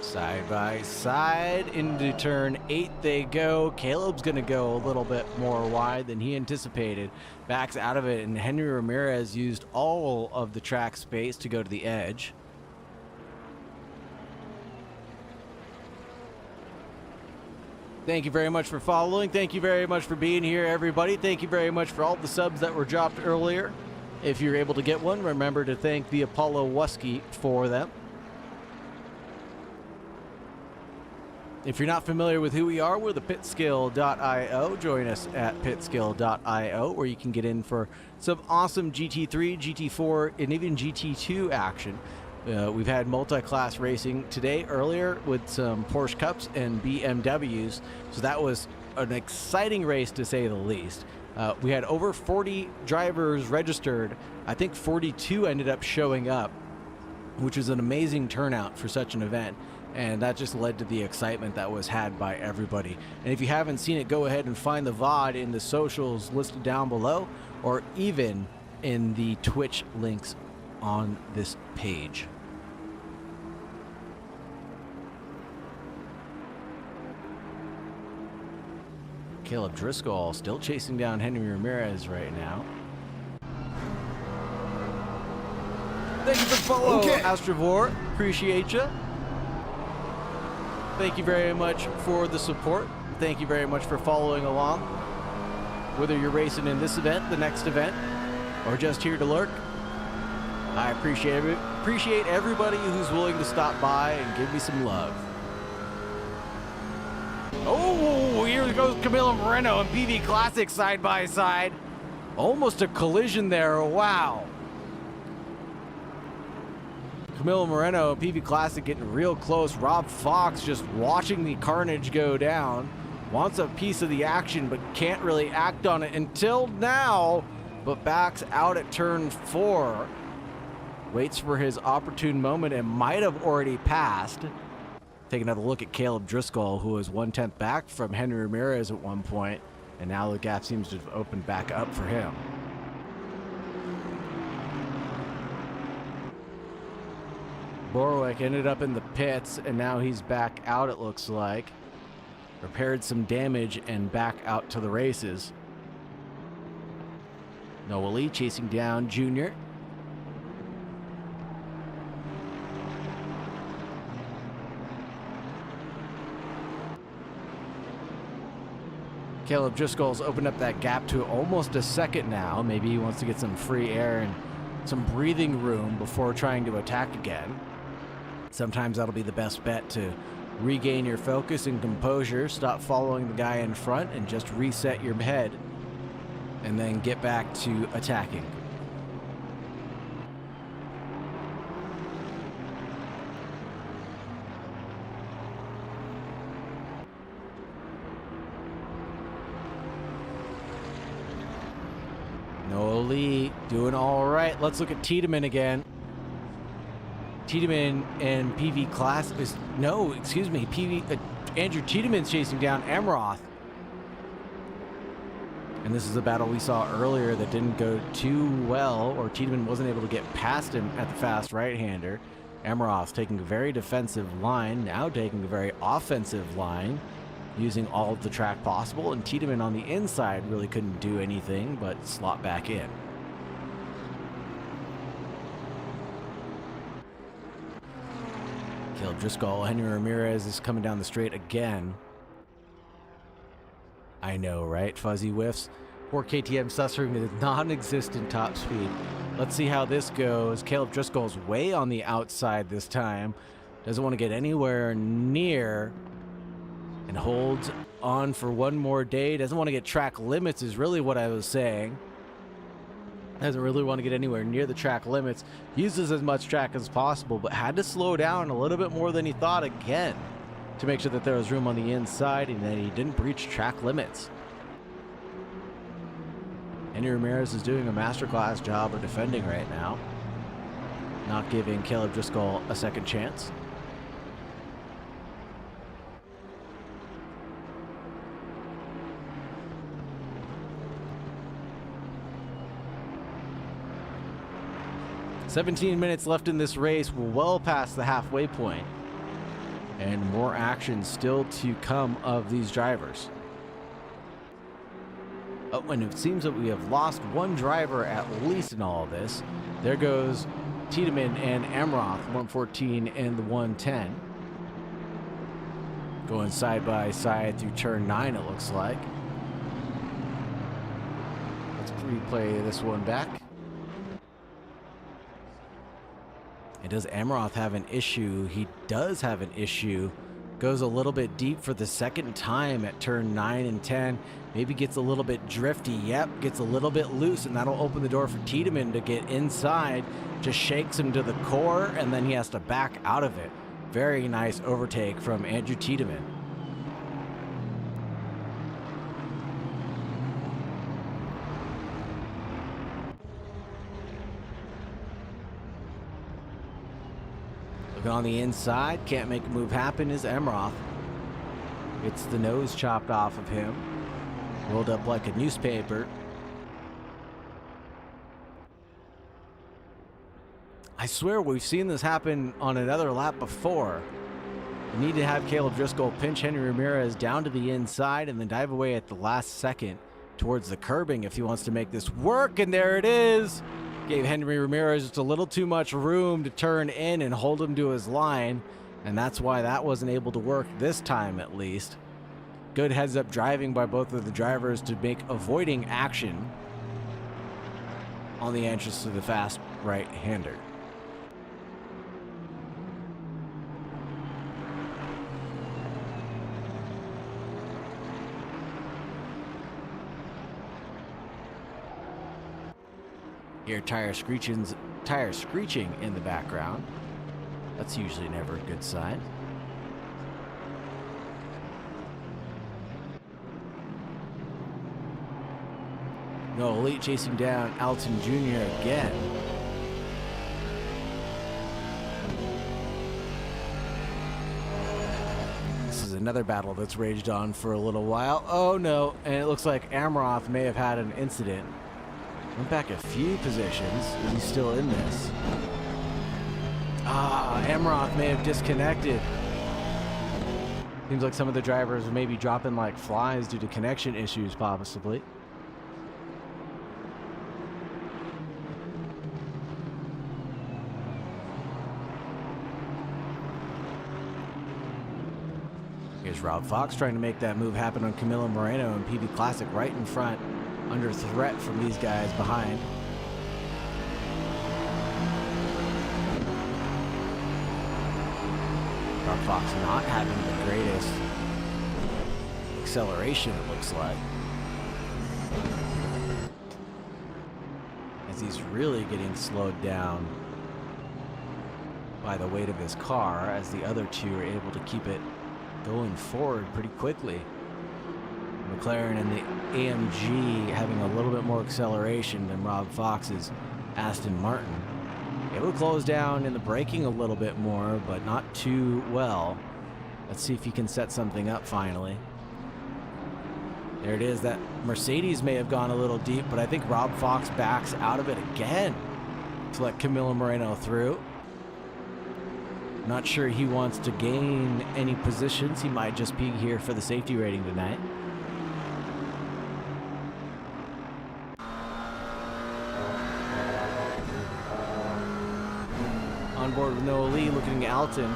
Side by side into turn 8 they go. Caleb's going to go a little bit more wide than he anticipated. Backs out of it, and Henry Ramirez used all of the track space to go to the edge. Thank you very much for following. Thank you very much for being here, everybody. Thank you very much for all the subs that were dropped earlier. If you're able to get one, remember to thank the Apollo Wusky for them. If you're not familiar with who we are, we're the pitskill.io. Join us at pitskill.io, where you can get in for some awesome GT3, GT4, and even GT2 action. We've had multi-class racing today earlier with some Porsche Cups and BMWs, so that was an exciting race to say the least. We had over 40 drivers registered. I think 42 ended up showing up, which was an amazing turnout for such an event, and that just led to the excitement that was had by everybody. And if you haven't seen it, go ahead and find the VOD in the socials listed down below, or even in the Twitch links on this page. Caleb Driscoll still chasing down Henry Ramirez right now. Thank you for the follow, Astrovor. Appreciate you. Thank you very much for the support. Thank you very much for following along. Whether you're racing in this event, the next event, or just here to lurk, I appreciate it. Appreciate everybody who's willing to stop by and give me some love. Oh, here goes Camilo Moreno and PV Classic side by side. Almost a collision there. Wow. Camilo Moreno, PV Classic getting real close. Rob Fox just watching the carnage go down. Wants a piece of the action, but can't really act on it until now. But backs out at turn 4. Waits for his opportune moment and might have already passed. Take another look at Caleb Driscoll, who was 1/10 back from Henry Ramirez at one point, and now the gap seems to have opened back up for him. Borwick ended up in the pits, and now he's back out, it looks like. Repaired some damage and back out to the races. Noah Lee chasing down Junior. Caleb Driscoll's opened up that gap to almost a second now. Maybe he wants to get some free air and some breathing room before trying to attack again. Sometimes that'll be the best bet to regain your focus and composure, stop following the guy in front, and just reset your head, and then get back to attacking. Noah Lee doing all right. Let's look at Tiedemann again. Tiedemann and PV Class is Andrew Tiedemann's chasing down Amroth. And this is a battle we saw earlier that didn't go too well, or Tiedemann wasn't able to get past him at the fast right-hander. Amroth taking a very defensive line, now taking a very offensive line, using all of the track possible, and Tiedemann on the inside really couldn't do anything but slot back in. Caleb Driscoll, Henry Ramirez is coming down the straight again. I know, right? Fuzzy whiffs. Poor KTM suffering with non-existent top speed. Let's see how this goes. Caleb Driscoll's way on the outside this time. Doesn't want to get anywhere near, and holds on for one more day. Doesn't want to get track limits is really what I was saying. Doesn't really want to get anywhere near the track limits. Uses as much track as possible, but had to slow down a little bit more than he thought again to make sure that there was room on the inside and that he didn't breach track limits. Henry Ramirez is doing a masterclass job of defending right now, not giving Caleb Driscoll a second chance. "17 minutes left in this race. We're well past the halfway point, and more action still to come of these drivers." Oh, and it seems that we have lost one driver at least in all of this. There goes Tiedemann and Amroth, 114 and the 110. Going side by side through turn 9, it looks like. Let's replay this one back. And does Amroth have an issue? He does have an issue. Goes a little bit deep for the second time at turn 9 and 10. Maybe gets a little bit drifty. Yep, gets a little bit loose, and that'll open the door for Tiedemann to get inside. Just shakes him to the core, and then he has to back out of it. Very nice overtake from Andrew Tiedemann. Looking on the inside, can't make a move happen is Amroth. Gets the nose chopped off of him. Rolled up like a newspaper. I swear we've seen this happen on another lap before. You need to have Caleb Driscoll pinch Henry Ramirez down to the inside and then dive away at the last second towards the curbing if he wants to make this work. And there it is. Gave Henry Ramirez just a little too much room to turn in and hold him to his line. And that's why that wasn't able to work this time, at least. Good heads-up driving by both of the drivers to make avoiding action on the entrance to the fast right-hander. Hear tire screeching in the background. That's usually never a good sign. No, Elite chasing down Alton Jr. again. This is another battle that's raged on for a little while. Oh no, and it looks like Amroth may have had an incident. Went back a few positions. Is he still in this? Amroth may have disconnected. Seems like some of the drivers may be dropping like flies due to connection issues, possibly. Here's Rob Fox trying to make that move happen on Camilo Moreno and PB Classic right in front, under threat from these guys behind. Rob Fox not having the greatest acceleration, it looks like, as he's really getting slowed down by the weight of his car, as the other two are able to keep it going forward pretty quickly. McLaren and the AMG having a little bit more acceleration than Rob Fox's Aston Martin. Able to close down in the braking a little bit more, but not too well. Let's see if he can set something up finally. There it is. That Mercedes may have gone a little deep, but I think Rob Fox backs out of it again to let Camilo Moreno through. Not sure he wants to gain any positions. He might just be here for the safety rating tonight. On board with Noah Lee, looking at Alton.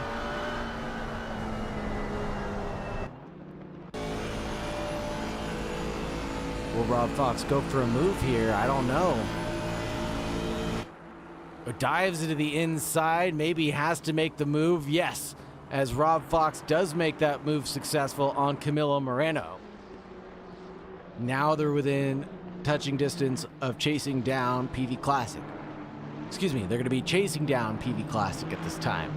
Will Rob Fox go for a move here? I don't know. But dives into the inside, maybe has to make the move. Yes, as Rob Fox does make that move successful on Camilo Moreno. Now they're within touching distance of chasing down PV Classic. Excuse me, they're going to be chasing down PV Classic at this time.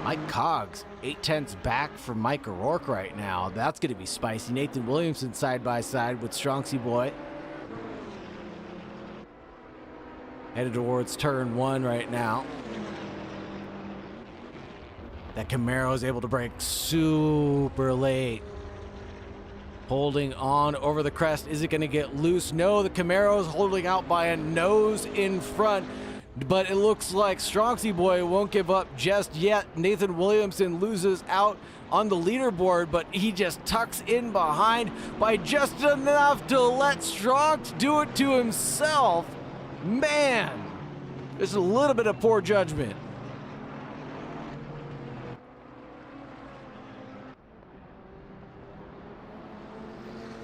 Mike Coggs, 8/10 back from Mike O'Rourke right now. That's going to be spicy. Nathan Williamson side by side with Strongsy Boy. Headed towards turn one right now. That Camaro is able to brake super late. Holding on over the crest. Is it going to get loose? No, the Camaro is holding out by a nose in front. But it looks like Strongsy Boy won't give up just yet. Nathan Williamson loses out on the leaderboard, but he just tucks in behind by just enough to let Strongs do it to himself. Man, there's a little bit of poor judgment.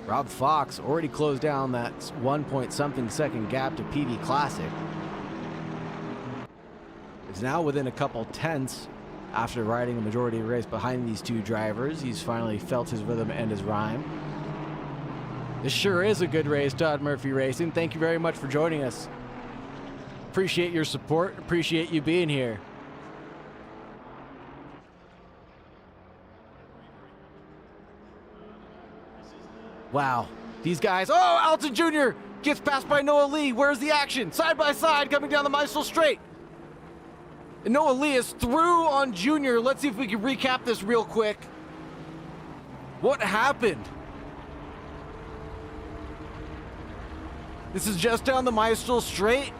Rob Fox already closed down that 1 point something second gap to PV Classic. Is now within a couple tenths after riding a majority of the race behind these two drivers. He's finally felt his rhythm and his rhyme. This sure is a good race, Todd Murphy Racing. Thank you very much for joining us. Appreciate your support. Appreciate you being here. Wow. These guys. Oh, Alton Jr. gets passed by Noah Lee. Where's the action? Side by side coming down the Maestro Straight. And Noah Lee is through on Jr. Let's see if we can recap this real quick. What happened? This is just down the Maestro Straight.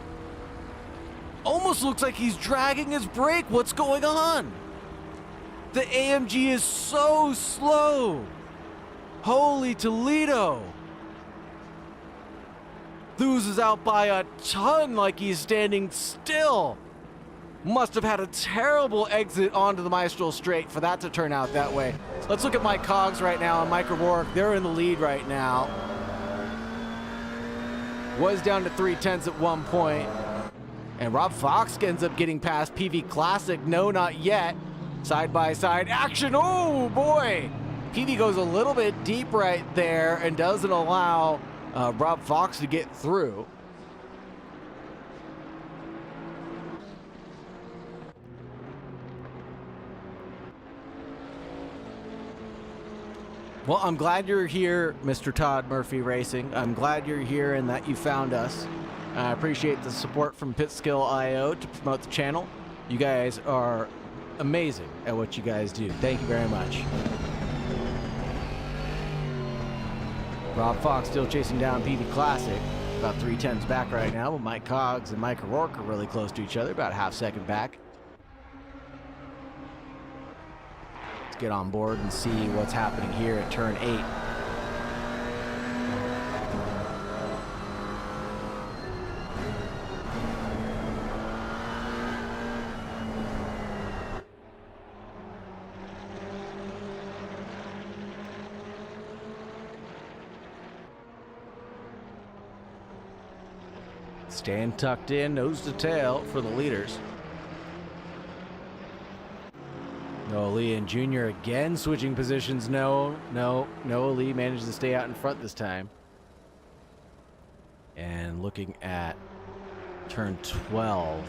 Almost looks like he's dragging his brake. What's going on? The AMG is so slow. Holy Toledo. Loses out by a ton like he's standing still. Must have had a terrible exit onto the Maestro Straight for that to turn out that way. Let's look at Mike Cogs right now and Mike O'Rourke. They're in the lead right now. Was down to 3/10 at one point. And Rob Fox ends up getting past PV Classic. No, not yet. Side by side action. Oh boy. PV goes a little bit deep right there and doesn't allow Rob Fox to get through. Well, I'm glad you're here, Mr. Todd Murphy Racing. I'm glad you're here and that you found us. I appreciate the support from PitSkill.io to promote the channel. You guys are amazing at what you guys do. Thank you very much. Rob Fox still chasing down PV Classic. About 3/10 back right now, but Mike Cogs and Mike O'Rourke are really close to each other, about a half second back. Let's get on board and see what's happening here at turn 8. Staying tucked in, nose to tail for the leaders. Noah Lee and Jr. again switching positions. No. Noah Lee managed to stay out in front this time. And looking at turn 12.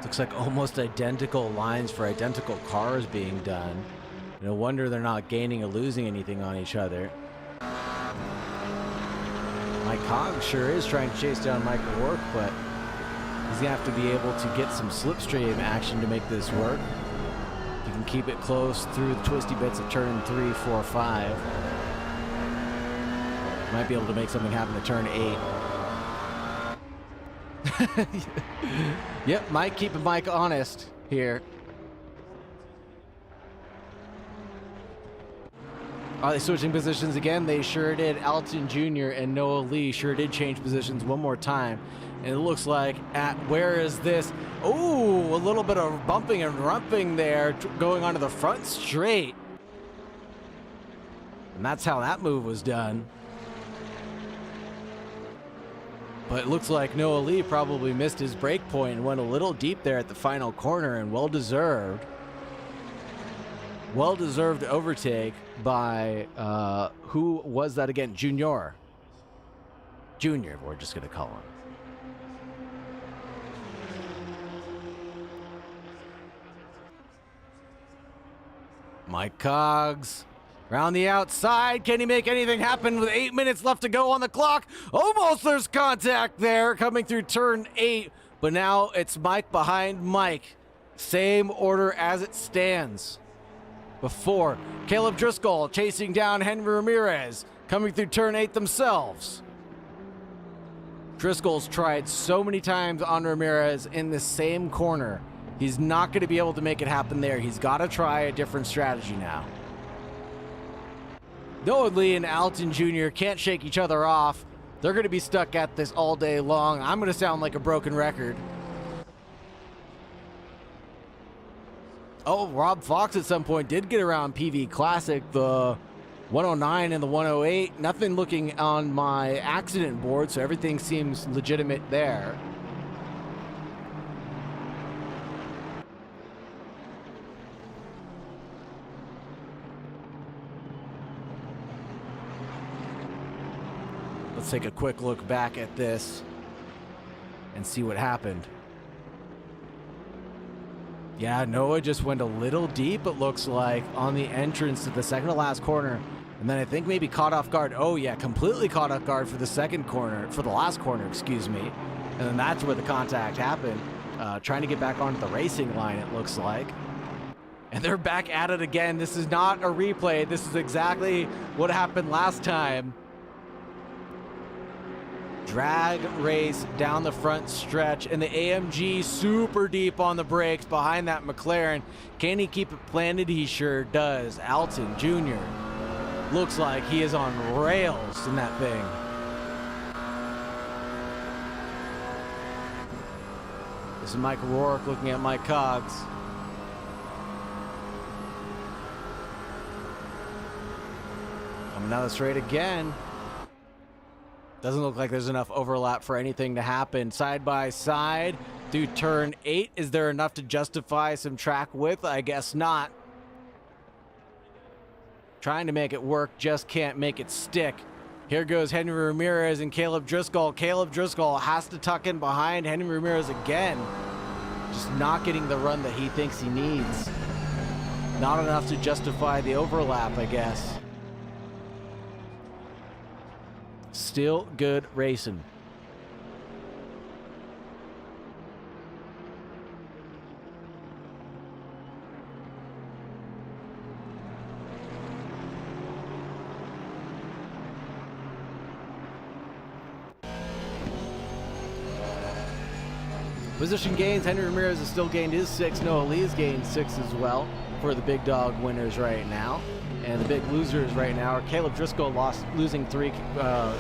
Looks like almost identical lines for identical cars being done. No wonder they're not gaining or losing anything on each other. Mike Cogs sure is trying to chase down Mike O'Rourke, but he's gonna have to be able to get some slipstream action to make this work. If you can keep it close through the twisty bits of turn 3, 4, 5. Might be able to make something happen to turn 8. Yep, Mike keeping Mike honest here. Are they switching positions again? They sure did. Alton Jr. and Noah Lee sure did change positions one more time. And it looks like at where is this? Oh, a little bit of bumping and rumping there going onto the front straight. And that's how that move was done. But it looks like Noah Lee probably missed his break point and went a little deep there at the final corner, and well-deserved. Well-deserved overtake by, who was that again? Junior. Junior, we're just going to call him. Mike Cogs around the outside. Can he make anything happen with 8 minutes left to go on the clock? Almost there's contact there coming through turn 8, but now it's Mike behind Mike. Same order as it stands. Before, Caleb Driscoll chasing down Henry Ramirez, coming through turn 8 themselves. Driscoll's tried so many times on Ramirez in the same corner. He's not going to be able to make it happen there. He's got to try a different strategy now. Noah Lee and Alton Jr. can't shake each other off. They're going to be stuck at this all day long. I'm going to sound like a broken record. Oh, Rob Fox at some point did get around PV Classic, the 109 and the 108. Nothing looking on my accident board, so everything seems legitimate there. Let's take a quick look back at this and see what happened. Yeah, Noah just went a little deep, it looks like, on the entrance to the second to last corner. And then I think maybe caught off guard. Oh, yeah, completely caught off guard for the second corner, for the last corner, excuse me. And then that's where the contact happened. Trying to get back onto the racing line, it looks like. And they're back at it again. This is not a replay. This is exactly what happened last time. drag race down the front stretch, and the AMG super deep on the brakes behind that McLaren. Can he keep it planted? He sure does. Alton Jr. looks like he is on rails in that thing. This is Mike O'Rourke looking at Mike Cogs. Coming down the straight again. Doesn't look like there's enough overlap for anything to happen. Side by side through turn 8. Is there enough to justify some track width? I guess not. Trying to make it work, just can't make it stick. Here goes Henry Ramirez and Caleb Driscoll. Caleb Driscoll has to tuck in behind Henry Ramirez again. Just not getting the run that he thinks he needs. Not enough to justify the overlap, I guess. Still good racing. Position gains, Henry Ramirez has still gained his 6. Noah Lee has gained 6 as well for the big dog winners right now. And the big losers right now are Caleb Driscoll losing 3,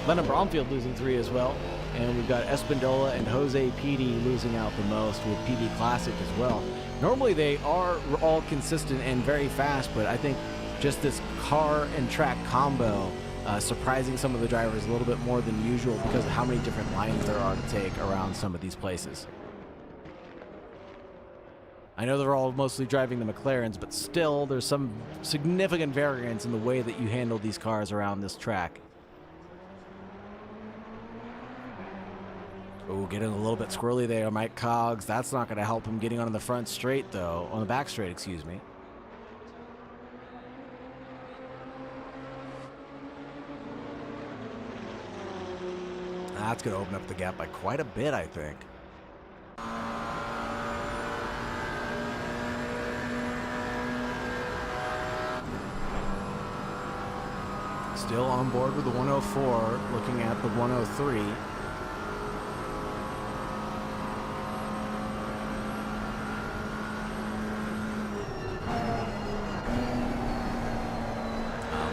Lennon Bromfield losing 3 as well. And we've got Espindola and Jose Pidi losing out the most with PB Classic as well. Normally they are all consistent and very fast, but I think just this car and track combo surprising some of the drivers a little bit more than usual because of how many different lines there are to take around some of these places. I know they're all mostly driving the McLarens, but still there's some significant variance in the way that you handle these cars around this track. Oh, getting a little bit squirrely there, Mike Cogs. That's not going to help him getting on the front straight, though. On the back straight, excuse me. That's going to open up the gap by quite a bit, I think. Still on board with the 104, looking at the 103.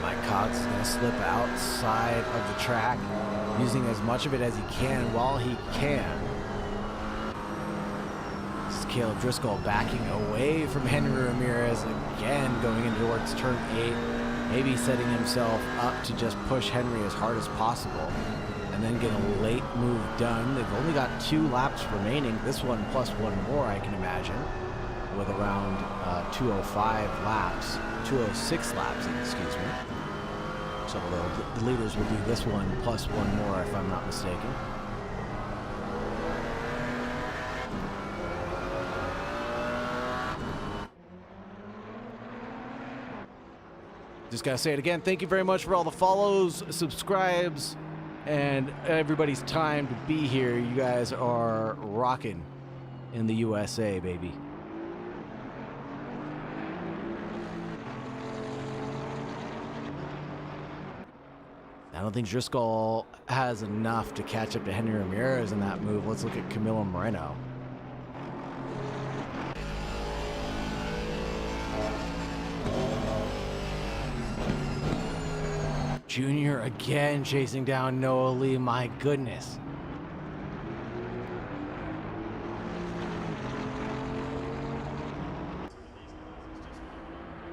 Mike Cox is going to slip outside of the track, using as much of it as he can while he can. This is Caleb Driscoll backing away from Henry Ramirez again, going into towards turn 8. Maybe setting himself up to just push Henry as hard as possible and then get a late move done. They've only got 2 laps remaining. This one plus 1 more, I can imagine, with around 205 laps, 206 laps, excuse me. So the leaders will do this one plus 1 more, if I'm not mistaken. Just gotta say it again. Thank you very much for all the follows, subscribes, and everybody's time to be here. You guys are rocking in the USA, baby. I don't think Driscoll has enough to catch up to Henry Ramirez in that move. Let's look at Camilo Moreno. Junior again chasing down Noah Lee. My goodness.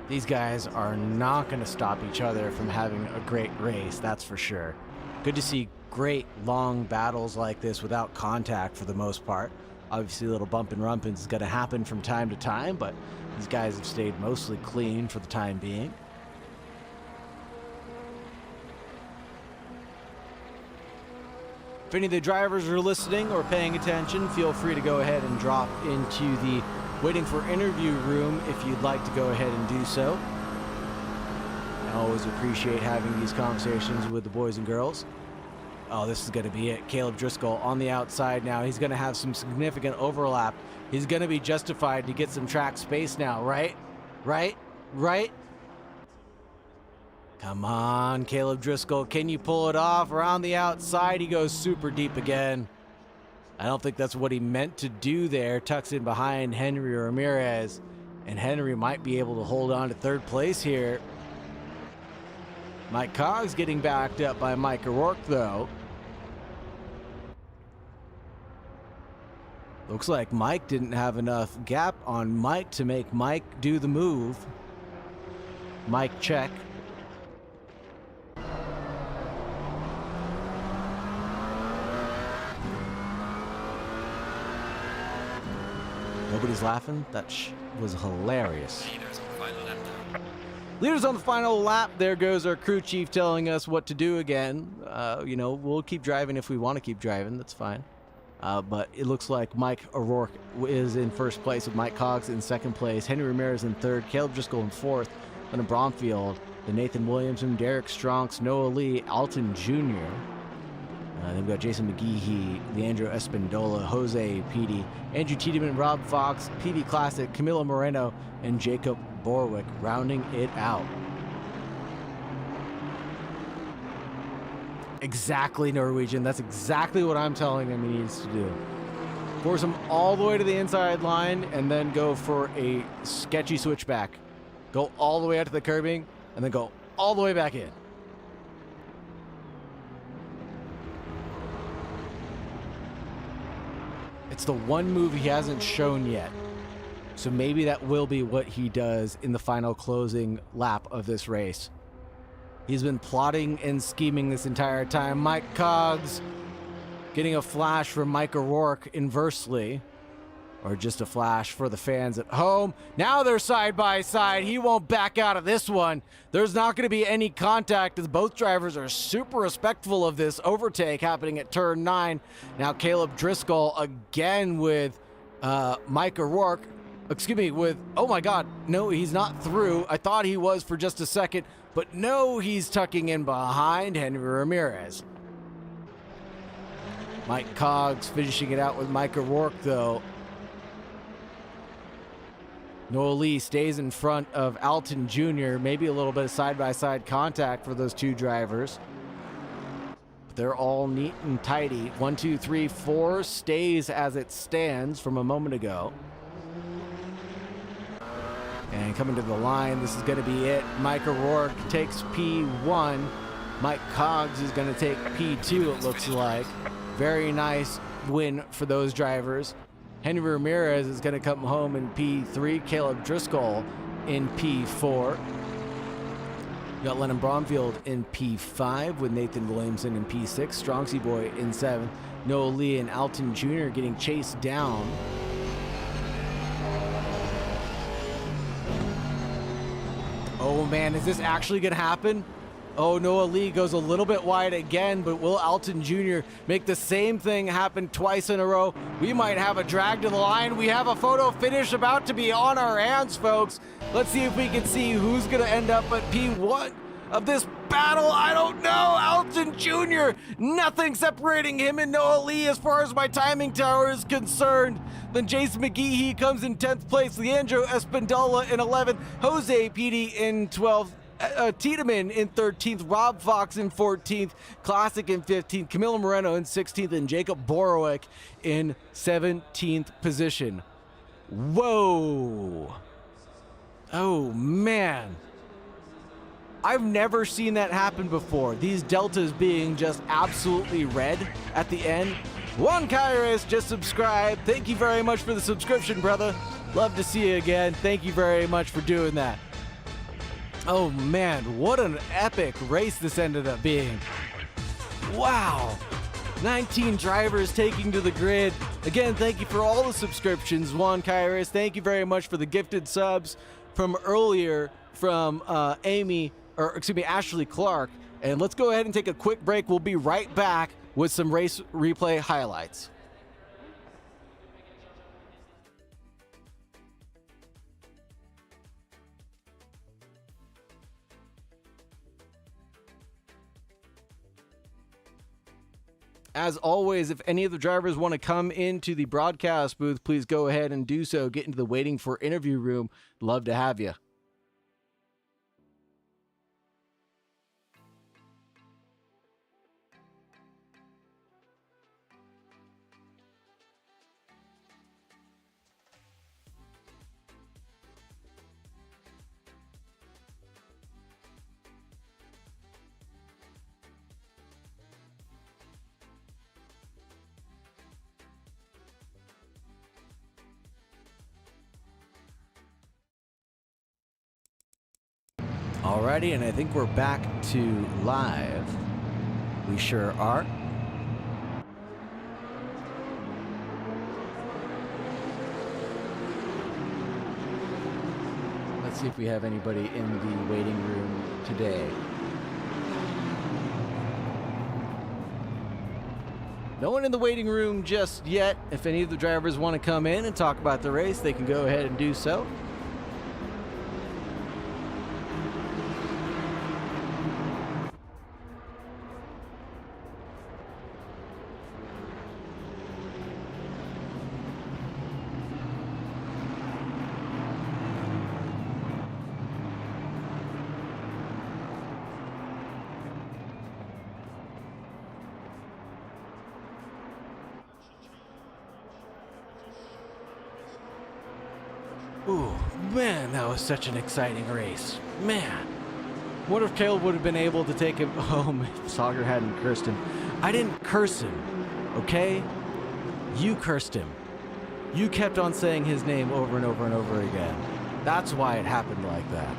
These guys are not going to stop each other from having a great race, that's for sure. Good to see great long battles like this without contact for the most part. Obviously a little bump and rumping is going to happen from time to time, but these guys have stayed mostly clean for the time being. If any of the drivers are listening or paying attention, feel free to go ahead and drop into the waiting for interview room if you'd like to go ahead and do so. I always appreciate having these conversations with the boys and girls. Oh, this is going to be it. Caleb Driscoll on the outside now. He's going to have some significant overlap. He's going to be justified to get some track space now, right? Right? Right? Come on, Caleb Driscoll. Can you pull it off? Around the outside, he goes super deep again. I don't think that's what he meant to do there. Tucks in behind Henry Ramirez. And Henry might be able to hold on to third place here. Mike Coggs getting backed up by Mike O'Rourke, though. Looks like Mike didn't have enough gap on Mike to make Mike do the move. Mike check. Nobody's laughing? That was hilarious. Leaders on the final lap. There goes our crew chief telling us what to do again. You know, we'll keep driving if we want to keep driving. That's fine. But it looks like Mike O'Rourke is in first place with Mike Coggs in second place. Henry Ramirez in third. Caleb Driscoll in fourth. Lennon Bromfield, the Nathan Williamson, Derek Stronks, Noah Lee, Alton Jr. Then we've got Jason McGeehee, Leandro Espindola, Jose Petey, Andrew Tiedemann, Rob Fox, PV Classic, Camilo Moreno, and Jacob Borwick rounding it out. Exactly, Norwegian. That's exactly what I'm telling him he needs to do. Force him all the way to the inside line and then go for a sketchy switchback. Go all the way out to the curbing and then go all the way back in. It's the one move he hasn't shown yet. So maybe that will be what he does in the final closing lap of this race. He's been plotting and scheming this entire time. Mike Coggs getting a flash from Mike O'Rourke inversely. Or just a flash for the fans at home. Now they're side by side. He won't back out of this one. There's not going to be any contact as both drivers are super respectful of this overtake happening at turn 9. Now Caleb Driscoll again with Mike O'Rourke. Excuse me, with, oh my God, no, he's not through. I thought he was for just a second, but no, he's tucking in behind Henry Ramirez. Mike Coggs finishing it out with Mike O'Rourke, though. Noah Lee stays in front of Alton Jr. Maybe a little bit of side-by-side contact for those two drivers. But they're all neat and tidy. 1, 2, 3, 4 stays as it stands from a moment ago. And coming to the line, this is going to be it. Mike O'Rourke takes P1. Mike Coggs is going to take P2, it looks like. Very nice win for those drivers. Henry Ramirez is going to come home in P3. Caleb Driscoll in P4. We got Lennon Bromfield in P5 with Nathan Williamson in P6. Strongsy Boy in 7th. Noah Lee and Alton Jr. getting chased down. Oh man, is this actually going to happen? Oh, Noah Lee goes a little bit wide again, but will Alton Jr. make the same thing happen twice in a row? We might have a drag to the line. We have a photo finish about to be on our hands, folks. Let's see if we can see who's going to end up at P1 of this battle. I don't know. Alton Jr., nothing separating him and Noah Lee as far as my timing tower is concerned. Then Jason McGeehee comes in 10th place. Leandro Espindola in 11th. Jose Petey in 12th. Tiedemann in 13th, Rob Fox in 14th, Classic in 15th, Camilo Moreno in 16th, and Jacob Borwick in 17th position. Whoa. Oh, man. I've never seen that happen before. These deltas being just absolutely red at the end. Juan Kairos just subscribed. Thank you very much for the subscription, brother. Love to see you again. Thank you very much for doing that. Oh man, what an epic race this ended up being. Wow. 19 drivers taking to the grid. Again, thank you for all the subscriptions. Juan Kairos, thank you very much for the gifted subs from earlier from Ashley Clark. And let's go ahead and take a quick break. We'll be right back with some race replay highlights. As always, if any of the drivers want to come into the broadcast booth, please go ahead and do so. Get into the waiting for interview room. Love to have you. Alrighty, and I think we're back to live. We sure are. Let's see if we have anybody in the waiting room today. No one in the waiting room just yet. If any of the drivers want to come in and talk about the race, they can go ahead and do so. Ooh, man, that was such an exciting race. Man. What if Caleb would have been able to take him home if Sauger hadn't cursed him? I didn't curse him, okay? You cursed him. You kept on saying his name over and over and over again. That's why it happened like that.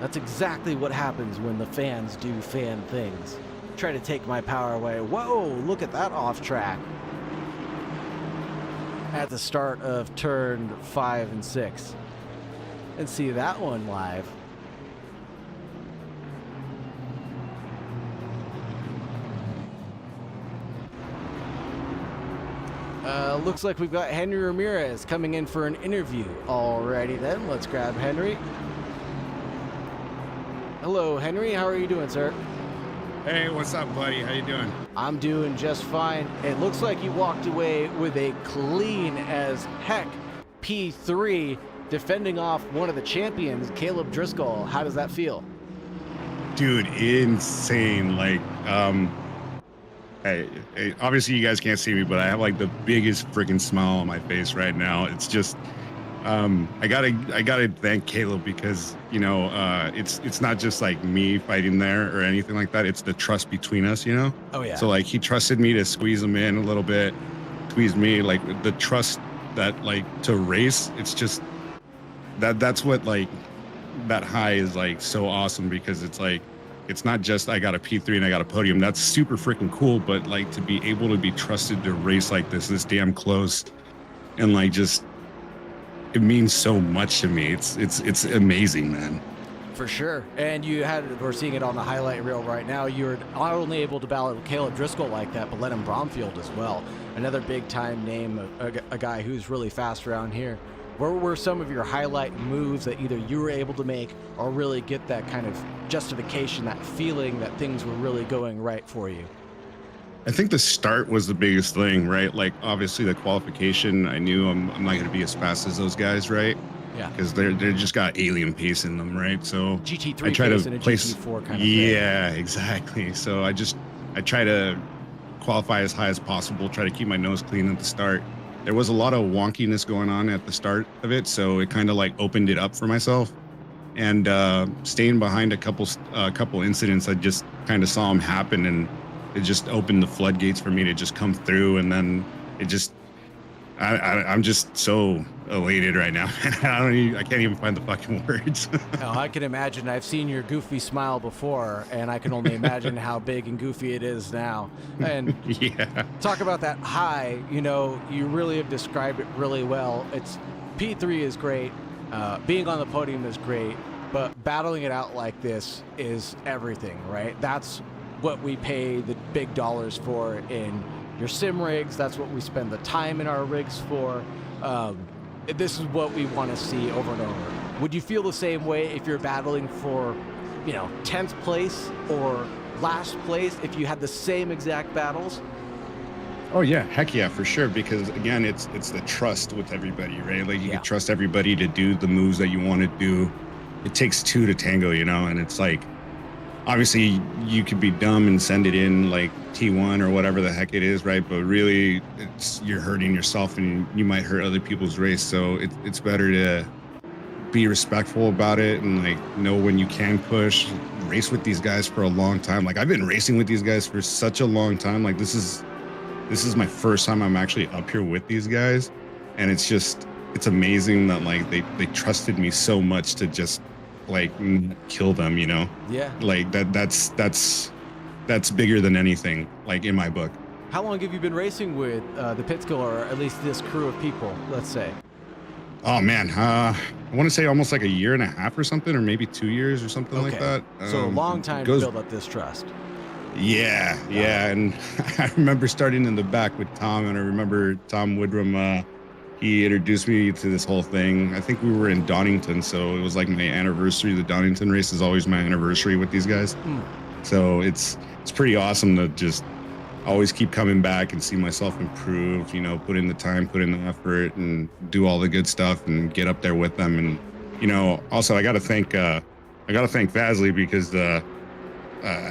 That's exactly what happens when the fans do fan things. Try to take my power away. Whoa, look at that off track. At the start of turn 5 and 6 and see that one live. Looks like we've got Henry Ramirez coming in for an interview. Alrighty then, let's grab Henry. Hello, Henry. How are you doing, sir? Hey, what's up, buddy? How you doing? I'm doing just fine. It looks like you walked away with a clean as heck P3, defending off one of the champions, Caleb Driscoll. How does that feel? Dude, insane. Like, hey, obviously you guys can't see me, but I have like the biggest freaking smile on my face right now. It's just, I gotta thank Caleb because, you know, it's not just like me fighting there or anything like that. It's the trust between us, you know? Oh yeah. So like he trusted me to squeeze him in a little bit, squeeze me, like the trust that like to race. It's just that's what like that high is like so awesome because it's like, it's not just I got a P3 and I got a podium. That's super freaking cool. But like to be able to be trusted to race like this damn close and like just, it means so much to me. It's amazing, man. For sure. And we're seeing it on the highlight reel right now. You're not only able to battle Caleb Driscoll like that, but Lennon Bromfield as well. Another big time name, a guy who's really fast around here. Where were some of your highlight moves that either you were able to make or really get that kind of justification, that feeling that things were really going right for you? I think the start was the biggest thing, right? Like obviously the qualification, I knew I'm not going to be as fast as those guys, right? Yeah. Because they're just got alien pace in them, right? So GT3 I try pace to and a place, GT4 kind of thing. Yeah, exactly. So I try to qualify as high as possible, try to keep my nose clean at the start. There was a lot of wonkiness going on at the start of it, so it kind of like opened it up for myself. And staying behind a couple incidents, I just kind of saw them happen, and it just opened the floodgates for me to just come through. And then it just, I'm just so elated right now. I can't even find the fucking words. No, I can imagine. I've seen your goofy smile before, and I can only imagine how big and goofy it is now. And yeah, talk about that high. You know, you really have described it really well. It's P3 is great. Being on the podium is great, but battling it out like this is everything, right? That's what we pay the big dollars for in your sim rigs. That's what we spend the time in our rigs for. This is what we want to see over and over. Would you feel the same way if you're battling for, 10th place or last place if you had the same exact battles? Oh yeah, heck yeah, for sure. Because again, it's the trust with everybody, right? Like you can trust everybody to do the moves that you want to do. It takes two to tango, and it's like, obviously you could be dumb and send it in like T1 or whatever the heck it is, right? But really you're hurting yourself and you might hurt other people's race. So it's better to be respectful about it and like know when you can push, race with these guys for a long time. Like I've been racing with these guys for such a long time. Like this is my first time I'm actually up here with these guys. And it's amazing that like they trusted me so much to just like kill them, you know? Yeah. Like that's bigger than anything, like in my book. How long have you been racing with the pit skill, or at least this crew of people, let's say? Oh man, I want to say almost like a year and a half or something, or maybe 2 years or something like that. So a long time to build up this trust. Yeah. And I remember starting in the back with Tom, and I remember Tom Woodrum, he introduced me to this whole thing. I think we were in Donington, so it was like my anniversary. The Donington race is always my anniversary with these guys. So it's pretty awesome to just always keep coming back and see myself improve, you know, put in the time, put in the effort, and do all the good stuff and get up there with them. And, you know, also I got to thank Fazley, because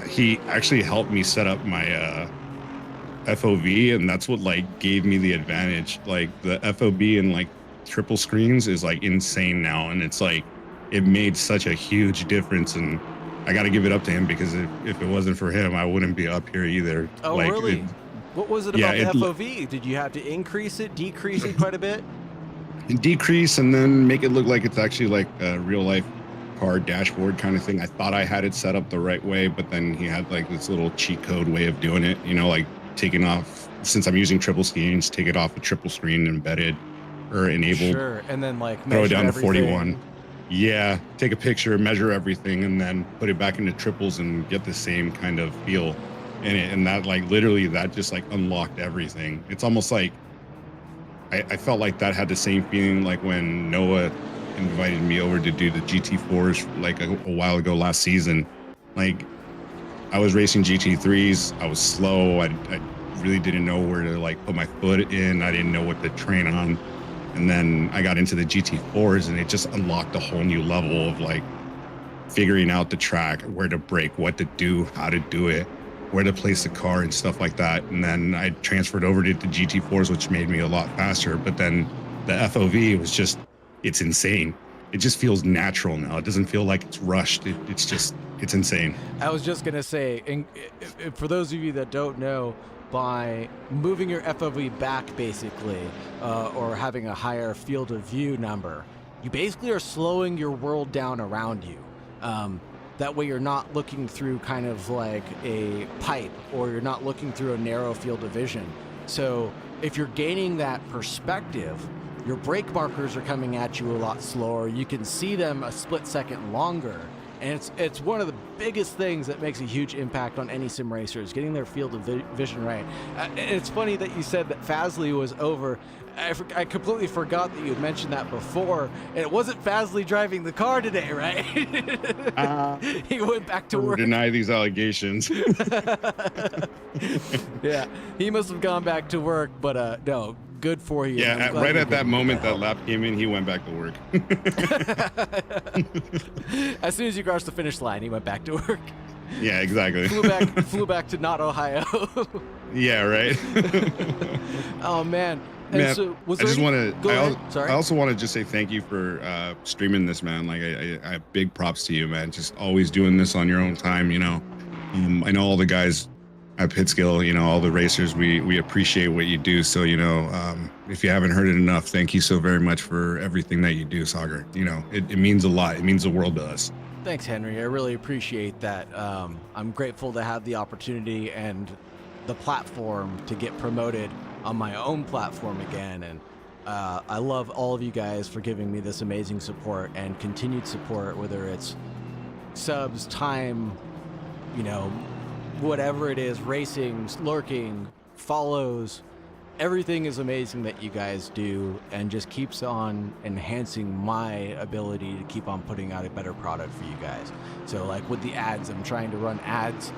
he actually helped me set up my FOV, and that's what like gave me the advantage. Like the FOB and like triple screens is like insane now, and it's like it made such a huge difference. And I got to give it up to him, because if it wasn't for him, I wouldn't be up here either. Oh, like, really? What was it about the FOV? Did you have to increase it, decrease it quite a bit? Decrease, and then make it look like it's actually like a real life car dashboard kind of thing. I thought I had it set up the right way, but then he had like this little cheat code way of doing it, you know, like taking off, since I'm using triple screens, take it off a triple screen embedded or enabled. Sure, and then like throw it down everything. to 41. Yeah, take a picture, measure everything, and then put it back into triples and get the same kind of feel in it. And that like literally that just like unlocked everything. It's almost like I felt like that had the same feeling like when Noah invited me over to do the GT4s like a while ago last season. Like I was racing GT3s, I was slow, I really didn't know where to like put my foot in, I didn't know what to train on. And then I got into the GT4s, and it just unlocked a whole new level of like figuring out the track, where to brake, what to do, how to do it, where to place the car and stuff like that. And then I transferred over to the GT4s, which made me a lot faster. But then the FOV was just, it's insane. It just feels natural now. It doesn't feel like it's rushed. It's insane. I was just going to say, and for those of you that don't know, by moving your FOV back basically, or having a higher field of view number, you basically are slowing your world down around you. That way you're not looking through kind of like a pipe, or you're not looking through a narrow field of vision. So if you're gaining that perspective, your brake markers are coming at you a lot slower. You can see them a split second longer. And it's one of the biggest things that makes a huge impact on any sim racer, is getting their field of vision right. And it's funny that you said that Fazley was over. I completely forgot that you had mentioned that before. And it wasn't Fazley driving the car today, right? He went back to work. Deny these allegations. Yeah, he must have gone back to work, but no. Good for you. Yeah, right at that moment that lap came in, he went back to work. As soon as you crossed the finish line, he went back to work. Yeah, exactly. Flew back to not Ohio. Yeah, right. Oh man. And so was I just want to. Sorry. I also want to just say thank you for streaming this, man. Like, I have big props to you, man. Just always doing this on your own time. You know, I know all the guys at Pitskill, you know, all the racers, we appreciate what you do. So, you know, if you haven't heard it enough, thank you so very much for everything that you do, Sagar. You know, it means a lot. It means the world to us. Thanks, Henry. I really appreciate that. I'm grateful to have the opportunity and the platform to get promoted on my own platform again. And I love all of you guys for giving me this amazing support and continued support, whether it's subs, time, you know, whatever it is, racing, lurking, follows. Everything is amazing that you guys do, and just keeps on enhancing my ability to keep on putting out a better product for you guys. So like with the ads, I'm trying to run ads,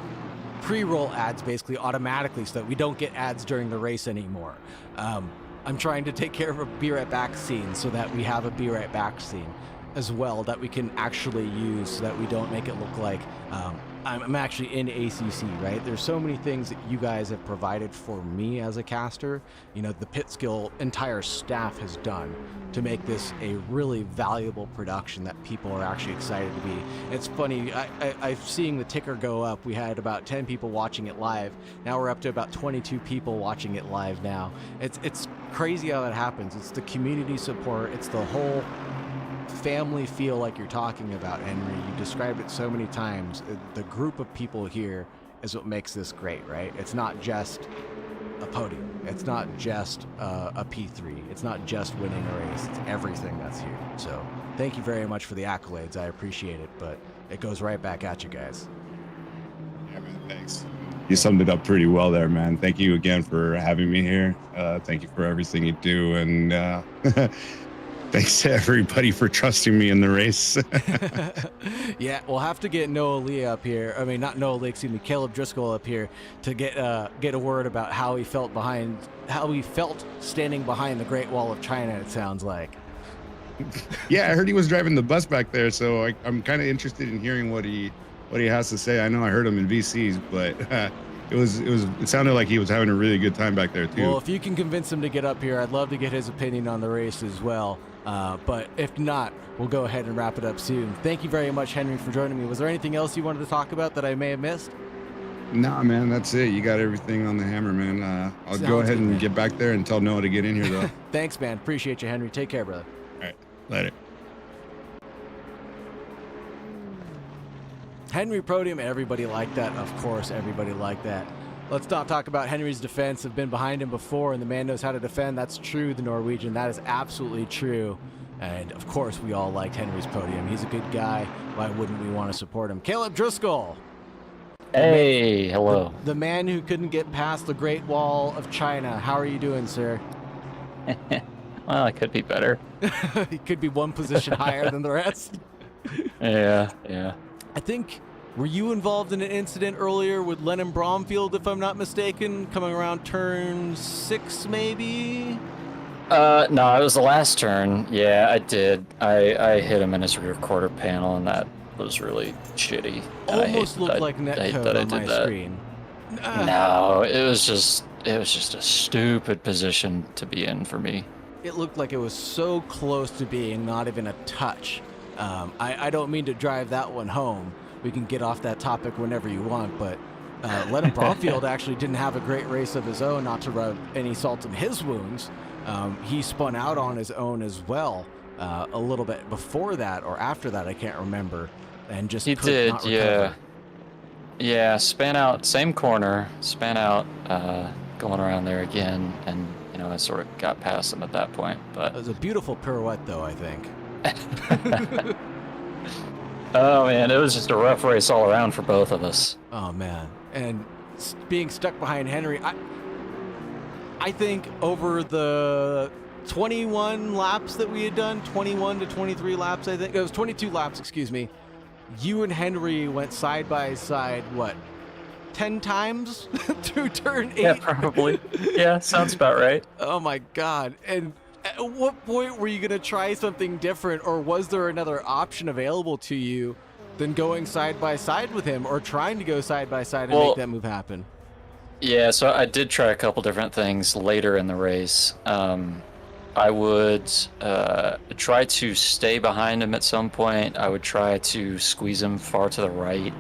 pre-roll ads basically automatically, so that we don't get ads during the race anymore. I'm trying to take care of a Be Right Back scene, so that we have a Be Right Back scene as well that we can actually use, so that we don't make it look like I'm actually in ACC, right? There's so many things that you guys have provided for me as a caster, you know, the Pitskill entire staff has done to make this a really valuable production that people are actually excited to be. It's funny, I've seeing the ticker go up. We had about 10 people watching it live. Now we're up to about 22 people watching it live now. It's crazy how that happens. It's the community support. It's the whole family feel like you're talking about, Henry. You described it so many times. The group of people here is what makes this great, right? It's not just a podium. It's not just a P3. It's not just winning a race. It's everything that's here. So thank you very much for the accolades. I appreciate it, but it goes right back at you guys. Yeah, man, thanks. You summed it up pretty well there, man. Thank you again for having me here. Thank you for everything you do. And thanks to everybody for trusting me in the race. Yeah, we'll have to get Noah Lee up here. I mean, not Noah Lee, excuse me, Caleb Driscoll up here to get a word about how he felt standing behind the Great Wall of China, it sounds like. Yeah, I heard he was driving the bus back there, so I'm kind of interested in hearing what he has to say. I know I heard him in VCs, but it sounded like he was having a really good time back there too. Well, if you can convince him to get up here, I'd love to get his opinion on the race as well. But if not, we'll go ahead and wrap it up soon. Thank you very much, Henry, for joining me. Was there anything else you wanted to talk about that I may have missed? Nah, man, that's it. You got everything on the hammer, man. I'll go ahead and get back there and tell Noah to get in here, though. Thanks, man. Appreciate you, Henry. Take care, brother. All right, later. Henry Podium, everybody liked that. Of course, everybody liked that. Let's not talk about Henry's defense. I've been behind him before, and the man knows how to defend. That's true, the Norwegian. That is absolutely true. And, of course, we all liked Henry's podium. He's a good guy. Why wouldn't we want to support him? Caleb Driscoll. Hey, hello. The man who couldn't get past the Great Wall of China. How are you doing, sir? Well, I could be better. He could be one position higher than the rest. Yeah. I think, were you involved in an incident earlier with Lennon Bromfield, if I'm not mistaken, coming around turn 6, maybe? No, it was the last turn. Yeah, I did. I hit him in his rear quarter panel, and that was really shitty. Almost looked like netcode on my screen. No, it was just a stupid position to be in for me. It looked like it was so close to being not even a touch. I don't mean to drive that one home. We can get off that topic whenever you want, but Lennon Bromfield actually didn't have a great race of his own, not to rub any salt in his wounds. He spun out on his own as well a little bit before that or after that, I can't remember, and just He could did, not recover. Yeah, span out, same corner, span out, going around there again, and I sort of got past him at that point. But It was a beautiful pirouette, though, I think. oh man, it was just a rough race all around for both of us. Oh, man. And being stuck behind Henry, I think over the 21 laps that we had done, 21 to 23 laps, I think. It was 22 laps, excuse me. You and Henry went side by side, what, 10 times through turn 8? Yeah, probably. Yeah, sounds about right. Oh, my God. And at what point were you going to try something different, or was there another option available to you than going side by side with him or trying to go side by side and make that move happen? Yeah, so I did try a couple different things later in the race. I would try to stay behind him at some point. I would try to squeeze him far to the right.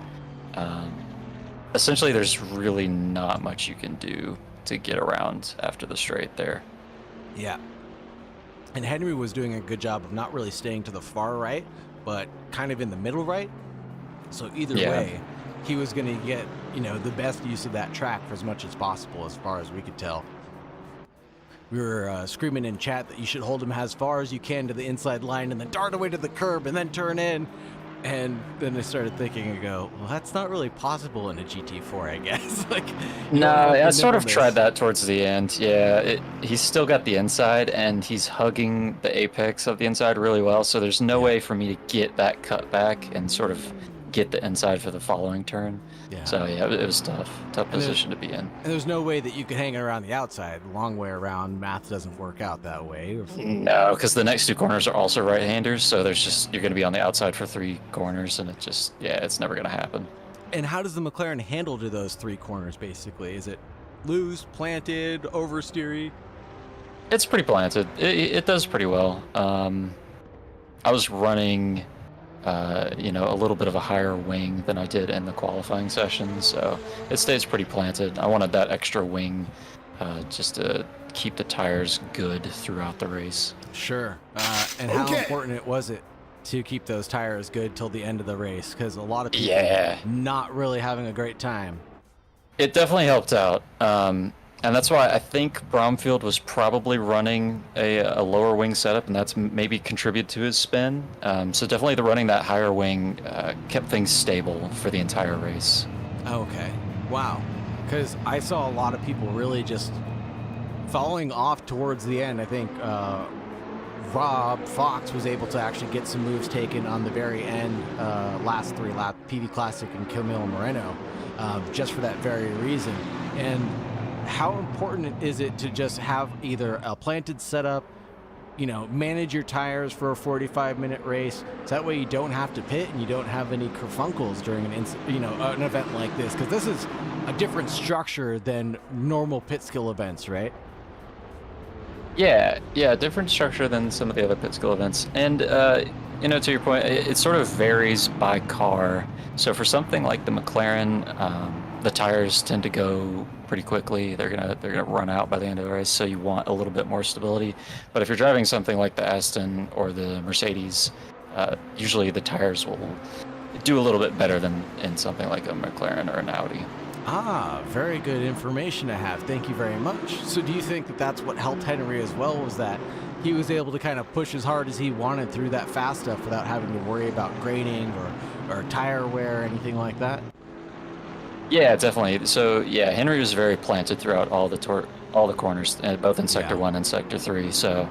Essentially, there's really not much you can do to get around after the straight there. Yeah. And Henry was doing a good job of not really staying to the far right, but kind of in the middle right. So either way, he was going to get, the best use of that track for as much as possible, as far as we could tell. We were screaming in chat that you should hold him as far as you can to the inside line and then dart away to the curb and then turn in. And then I started thinking, I go, well, that's not really possible in a GT4, I guess. No, I sort of tried that towards the end. Yeah, he's still got the inside, and he's hugging the apex of the inside really well. So there's no way for me to get that cut back and sort of get the inside for the following turn. Yeah. So yeah, it was tough position to be in. And there's no way that you could hang it around the outside. Long way around, math doesn't work out that way. No, because the next two corners are also right-handers, so you're going to be on the outside for 3 corners, and it's never going to happen. And how does the McLaren handle to those 3 corners, basically? Is it loose, planted, oversteery? It's pretty planted. It does pretty well. I was running a little bit of a higher wing than I did in the qualifying session, so it stays pretty planted. I wanted that extra wing just to keep the tires good throughout the race. Sure. And how important was it to keep those tires good till the end of the race, because a lot of people Yeah. not really having a great time. It definitely helped out. And that's why I think Bromfield was probably running a lower wing setup, and that's maybe contributed to his spin. So definitely the running that higher wing kept things stable for the entire race. Okay. Wow. Because I saw a lot of people really just falling off towards the end. I think Rob Fox was able to actually get some moves taken on the very end, last 3 laps, PV Classic and Camilo Moreno, just for that very reason. And how important is it to just have either a planted setup, manage your tires for a 45-minute race, so that way you don't have to pit and you don't have any kerfunkles during an event like this, because this is a different structure than normal pit skill events, right? Yeah, different structure than some of the other pit skill events. And, to your point, it sort of varies by car. So for something like the McLaren, the tires tend to go pretty quickly. They're gonna run out by the end of the race, so you want a little bit more stability. But if you're driving something like the Aston or the Mercedes, usually the tires will do a little bit better than in something like a McLaren or an Audi. Ah, very good information to have. Thank you very much. So do you think that that's what helped Henry as well, was that he was able to kind of push as hard as he wanted through that fast stuff without having to worry about grading or tire wear or anything like that? Yeah, definitely. So yeah, Henry was very planted throughout all the corners, both in Sector 1 and Sector 3. So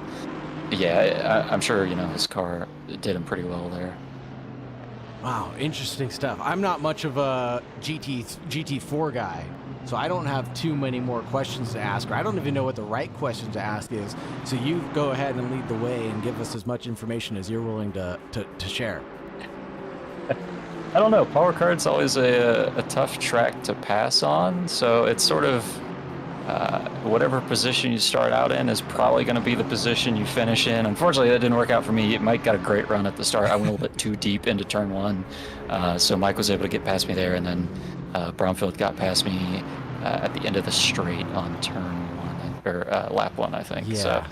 yeah, I'm sure his car did him pretty well there. Wow, interesting stuff. I'm not much of a GT4 guy, so I don't have too many more questions to ask, or I don't even know what the right question to ask is. So you go ahead and lead the way and give us as much information as you're willing to share. I don't know. Power Card's always a tough track to pass on, so it's sort of whatever position you start out in is probably going to be the position you finish in. Unfortunately, that didn't work out for me. Mike got a great run at the start. I went a little bit too deep into turn 1, so Mike was able to get past me there, and then Bromfield got past me at the end of the straight on turn 1, or lap 1, I think. Yeah. So,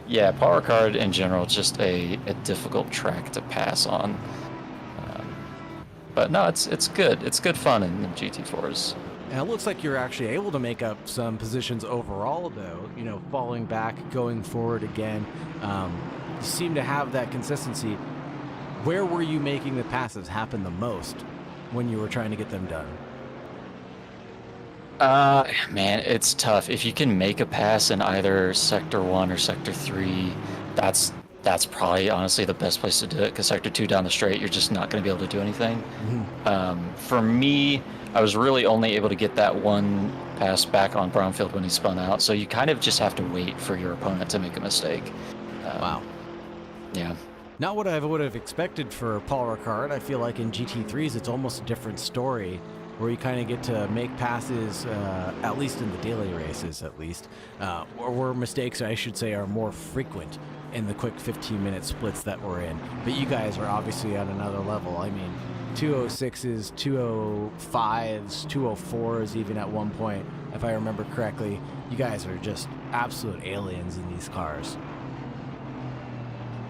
yeah, Power Card in general, just a difficult track to pass on. But no, it's good. It's good fun in the GT4s. And it looks like you're actually able to make up some positions overall, though, falling back, going forward again. You seem to have that consistency. Where were you making the passes happen the most when you were trying to get them done? Man, it's tough. If you can make a pass in either Sector 1 or Sector 3, that's probably honestly the best place to do it, because Sector 2 down the straight, you're just not going to be able to do anything. Mm-hmm. For me, I was really only able to get that one pass back on Bromfield when he spun out, so you kind of just have to wait for your opponent to make a mistake. Wow. Yeah. Not what I would have expected for Paul Ricard. I feel like in GT3s, it's almost a different story, where you kind of get to make passes, at least in the daily races, or where mistakes, I should say, are more frequent in the quick 15-minute splits that we're in. But you guys are obviously at another level. I mean, 206s, 205s, 204s even at one point, if I remember correctly. You guys are just absolute aliens in these cars.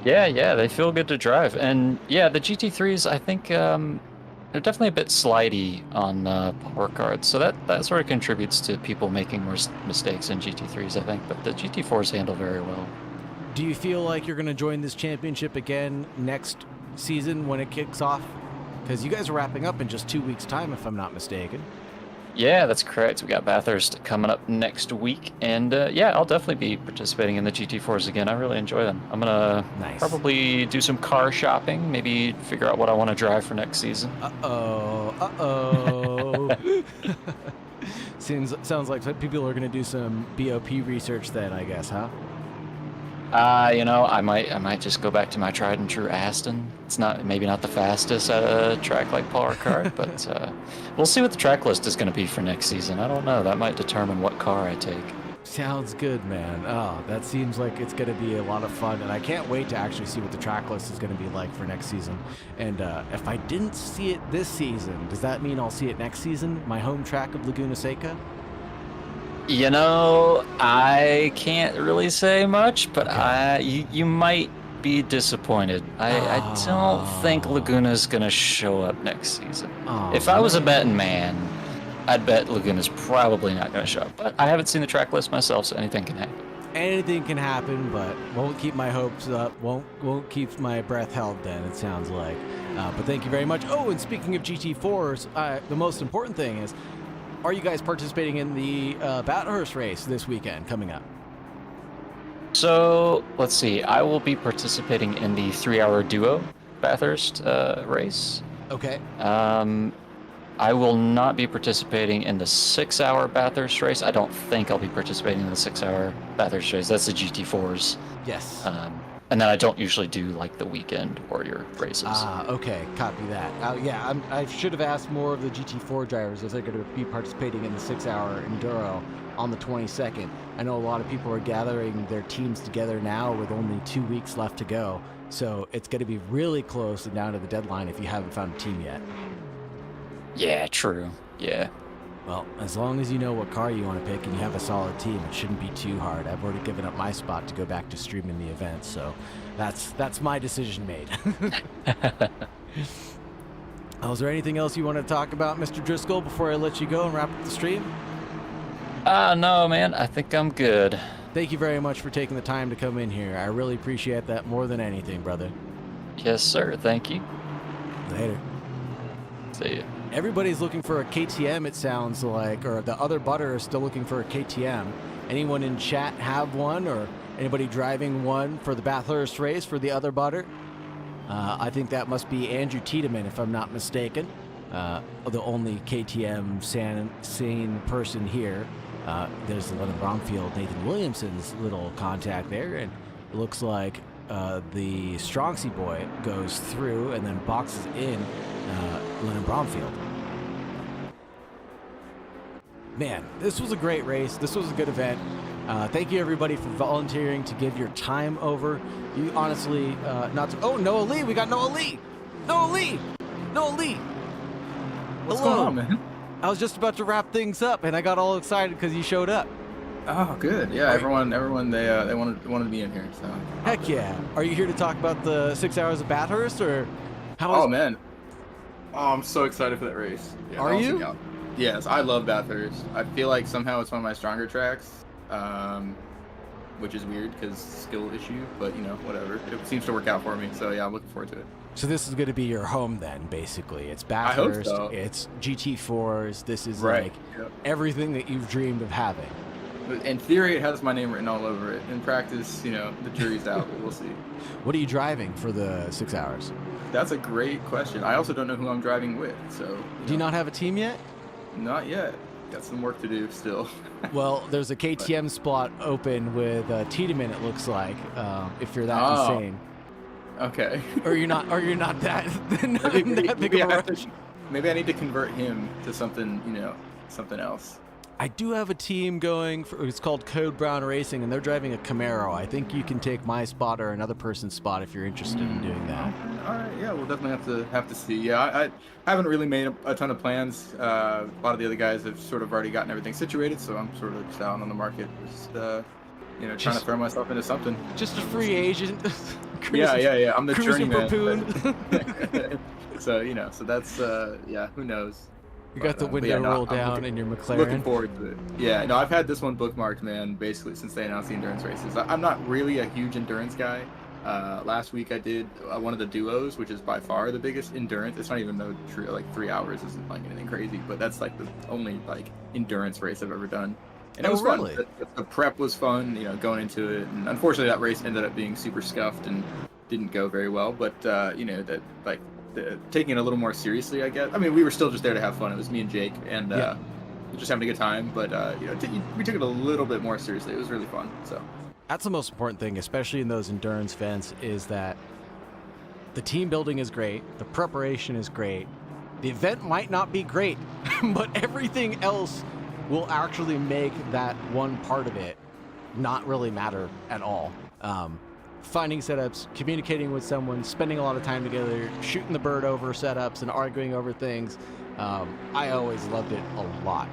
Yeah, they feel good to drive. And yeah, the GT3s, I think they're definitely a bit slidey on Power Cards, so that sort of contributes to people making more mistakes in GT3s, I think. But the GT4s handle very well. Do you feel like you're going to join this championship again next season when it kicks off? Because you guys are wrapping up in just 2 weeks' time, if I'm not mistaken. Yeah, that's correct. We got Bathurst coming up next week, and yeah, I'll definitely be participating in the GT4s again. I really enjoy them. I'm gonna probably do some car shopping, maybe figure out what I want to drive for next season. Sounds like people are gonna do some BOP research then, I guess, huh? I might just go back to my tried and true Aston. It's maybe not the fastest at a track like Paul Ricard, but we'll see what the track list is going to be for next season. I don't know. That might determine what car I take. Sounds good, man. Oh, that seems like it's going to be a lot of fun, and I can't wait to actually see what the track list is going to be like for next season. And if I didn't see it this season, does that mean I'll see it next season? My home track of Laguna Seca? I can't really say much, but you might be disappointed. I don't think Laguna's gonna show up next season. If I was a betting man, I'd bet Laguna's probably not gonna show up. But I haven't seen the track list myself, so anything can happen. Anything can happen, but won't keep my hopes up. Won't keep my breath held. Then it sounds like. But thank you very much. Oh, and speaking of GT4s, the most important thing is, are you guys participating in the Bathurst race this weekend coming up? So let's see. I will be participating in the 3-hour duo Bathurst race. Okay. I will not be participating in the 6-hour Bathurst race. I don't think I'll be participating in the 6-hour Bathurst race. That's the GT4s. Yes. And then I don't usually do like the weekend warrior races. Okay. Copy that. Yeah, I should have asked more of the GT4 drivers if they're going to be participating in the 6-hour enduro on the 22nd. I know a lot of people are gathering their teams together now with only 2 weeks left to go. So it's going to be really close and down to the deadline if you haven't found a team yet. Yeah, true. Yeah. Well, as long as you know what car you want to pick and you have a solid team, it shouldn't be too hard. I've already given up my spot to go back to streaming the event, so that's my decision made. Is there anything else you want to talk about, Mr. Driscoll, before I let you go and wrap up the stream? No, man. I think I'm good. Thank you very much for taking the time to come in here. I really appreciate that more than anything, brother. Yes, sir. Thank you. Later. See ya. Everybody's looking for a KTM, it sounds like, or the other butter is still looking for a KTM. Anyone in chat have one, or anybody driving one for the Bathurst race for the other butter? I think that must be Andrew Tiedemann, if I'm not mistaken. The only KTM sane person here. There's Lennon Bromfield, Nathan Williamson's little contact there, and it looks like the Strongsy boy goes through and then boxes in Lennon Bromfield. Man, this was a great race. This was a good event. Thank you everybody for volunteering to give your time over. You honestly, Noah Lee, we got Noah Lee. Noah Lee. What's Hello. going on, man? I was just about to wrap things up and I got all excited because you showed up. Oh, good. Yeah, everyone, they wanted to be in here. So. Heck yeah. Are you here to talk about the 6 hours of Bathurst, or how Oh man. Oh, I'm so excited for that race. Yeah, Are you? Yes, I love Bathurst. I feel like somehow it's one of my stronger tracks, which is weird because skill issue, but you know, whatever. It seems to work out for me, so yeah, I'm looking forward to it. So this is going to be your home then, basically. It's I hope Bathurst, so. it's GT4s, this is Right. like Yep. everything that you've dreamed of having. In theory, it has my name written all over it. In practice, you know, the jury's out, but we'll see. What are you driving for the 6 hours? That's a great question. I also don't know who I'm driving with, so. Do you not have a team yet? Not yet. Got some work to do still. Well, there's a KTM spot open with Tiedemann, it looks like, if you're that insane. Okay. Or you're not that, not that big maybe, of a rush. Maybe I need to convert him to something, you know, something else. I do have a team going for, it's called Code Brown Racing, and they're driving a Camaro. I think you can take my spot or another person's spot if you're interested in doing that. All right, yeah, we'll definitely have to see. Yeah, I haven't really made a ton of plans. A lot of the other guys have sort of already gotten everything situated, so I'm sort of just out on the market, just you know, trying to throw myself into something. Just a free agent. Yeah. I'm the cruising journeyman. for poon. So you know, so that's yeah, who knows. You got the But window yeah, no, rolled I'm down looking- in your Looking McLaren. forward to it. Yeah, no, I've had this one bookmarked, man, basically since they announced the endurance races. I'm not really a huge endurance guy. Last week I did one of the duos, which is by far the biggest endurance. It's not even though like 3 hours isn't like anything crazy, but that's like the only like endurance race I've ever done. And it Oh, was really? fun. The prep was fun, you know, going into it. And unfortunately that race ended up being super scuffed and didn't go very well. But you know, that like taking it a little more seriously, I guess. I mean, we were still just there to have fun. It was me and Jake, and just having a good time. But you know, we took it a little bit more seriously. It was really fun. So That's the most important thing, especially in those endurance events, is that the team building is great, the preparation is great, the event might not be great, but everything else will actually make that one part of it not really matter at all. Finding setups, communicating with someone, spending a lot of time together, shooting the bird over setups and arguing over things. I always loved it a lot.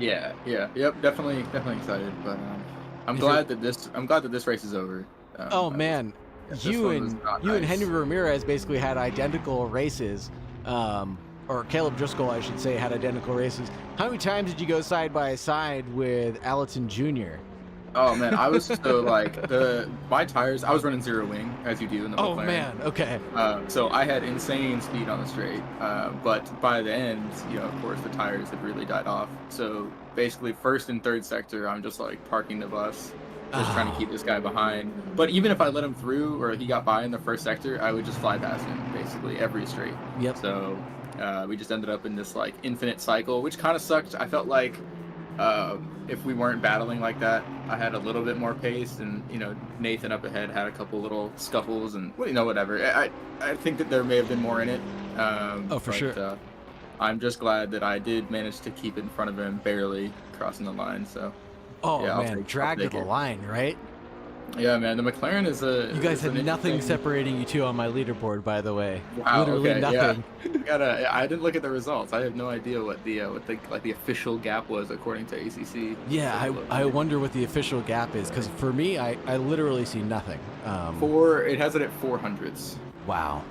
yeah, yep, definitely excited. But I'm glad that this race is over. Oh man, you and nice. Henry Ramirez basically had identical races, or Caleb Driscoll, I should say, had identical races. How many times did you go side by side with Allerton Jr.? Oh man, I was so like my tires. I was running zero wing as you do in the McLaren. Oh man, okay. So I had insane speed on the straight, but by the end, of course, the tires had really died off. So basically, first and third sector, I'm just like parking the bus, just trying to keep this guy behind. But even if I let him through or he got by in the first sector, I would just fly past him basically every straight. Yep. So we just ended up in this like infinite cycle, which kind of sucked. I felt like if we weren't battling like that, I had a little bit more pace, and Nathan up ahead had a couple little scuffles, and whatever. I think that there may have been more in it. Sure. I'm just glad that I did manage to keep it in front of him, barely crossing the line. So. Oh yeah, man, drag to the line, right? Yeah, man. The McLaren is a. You guys had nothing separating you two on my leaderboard, by the way. Wow, literally okay, nothing. Yeah. I didn't look at the results. I have no idea what the official gap was according to ACC. Yeah, I wonder what the official gap is, because for me, I literally see nothing. It has it at 400s. Wow.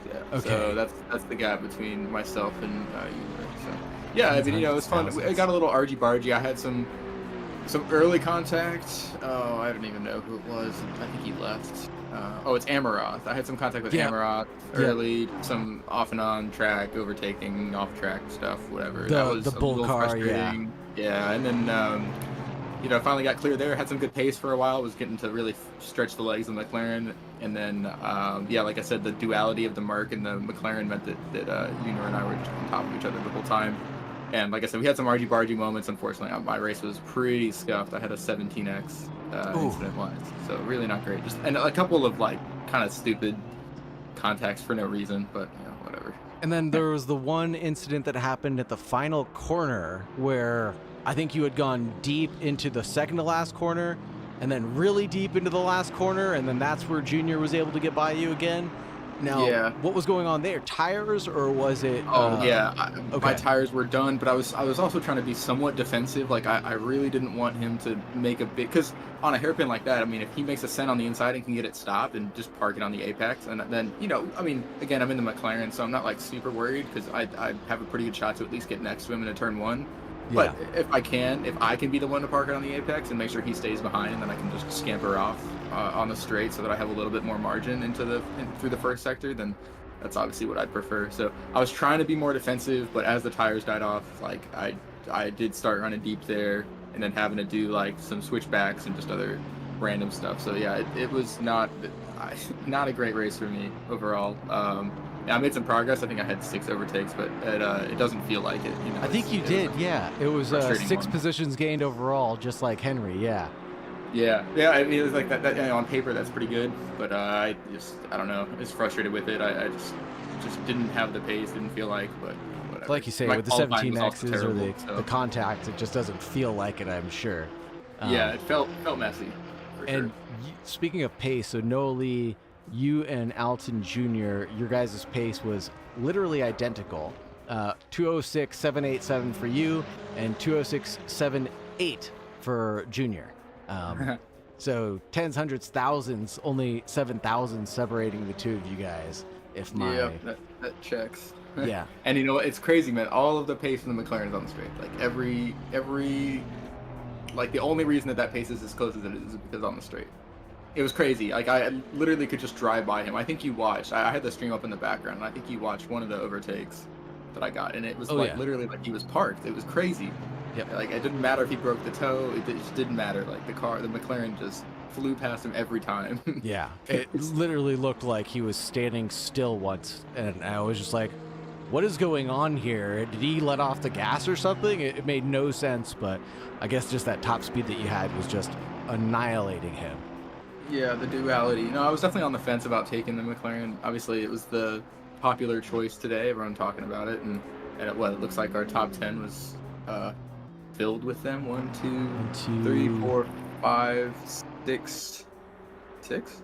Yeah. Okay. So that's the gap between myself and you. So yeah, I mean, it was fun. I got a little argy-bargy. I had some early contact. Oh, I don't even know who it was. I think he left. It's Amaroth. I had some contact with Amaroth early. Some off and on track overtaking, off track stuff, whatever. That was the bull car, frustrating. Yeah, and then I finally got clear there. Had some good pace for a while. Was getting to really stretch the legs of the McLaren, and then like I said, the duality of the Merc and the McLaren meant that Junior and I were just on top of each other the whole time. And like I said, we had some argy-bargy moments. Unfortunately, my race was pretty scuffed. I had a 17x incident-wise, so really not great. And a couple of like kind of stupid contacts for no reason, but whatever. And then there was the one incident that happened at the final corner where I think you had gone deep into the second to last corner, and then really deep into the last corner, and then that's where Junior was able to get by you again. Now, what was going on there? Tires, or was it? My tires were done, but I was also trying to be somewhat defensive. Like I really didn't want him to make a big, because on a hairpin like that, I mean, if he makes a send on the inside and can get it stopped and just park it on the apex, and then I mean, again, I'm in the McLaren, so I'm not like super worried because I have a pretty good shot to at least get next to him in a turn one. But if I can be the one to park it on the apex and make sure he stays behind, and then I can just scamper off on the straight so that I have a little bit more margin through the first sector, then that's obviously what I'd prefer. So I was trying to be more defensive, but as the tires died off, like I did start running deep there, and then having to do like some switchbacks and just other random stuff. So yeah, it was not a great race for me overall. I made some progress. I think I had 6 overtakes, but it doesn't feel like it. I think you did. Yeah, it was 6 positions gained overall, just like Henry. Yeah. Yeah. I mean, it was like that on paper, that's pretty good, but I don't know. I was frustrated with it. I just didn't have the pace. Didn't feel like, but whatever. Like you say, with the 17Xs or the contacts, it just doesn't feel like it. I'm sure. It felt messy. And speaking of pace, so Noah Lee, you and Alton Jr., your guys' pace was literally identical. 206.787 for you and 206.78 for Junior. So tens, hundreds, thousands, only 7,000 separating the two of you guys. Yeah, that checks. Yeah. And it's crazy, man. All of the pace in the McLaren is on the straight. Like every like the only reason that pace is as close as it is because on the straight. It was crazy. Like I literally could just drive by him. I think you watched. I had the stream up in the background, and I think you watched one of the overtakes that I got, and it was literally like he was parked. It was crazy. Yep. Like it didn't matter if he broke the toe. It just didn't matter. Like the McLaren just flew past him every time. Yeah. It literally looked like he was standing still once, and I was just like, what is going on here? Did he let off the gas or something? It made no sense, but I guess just that top speed that you had was just annihilating him. Yeah, the duality. No, I was definitely on the fence about taking the McLaren. Obviously, it was the popular choice today. Everyone talking about it, and it looks like our top 10 was filled with them. 1, 2, 3, 4, 5, 6. 6?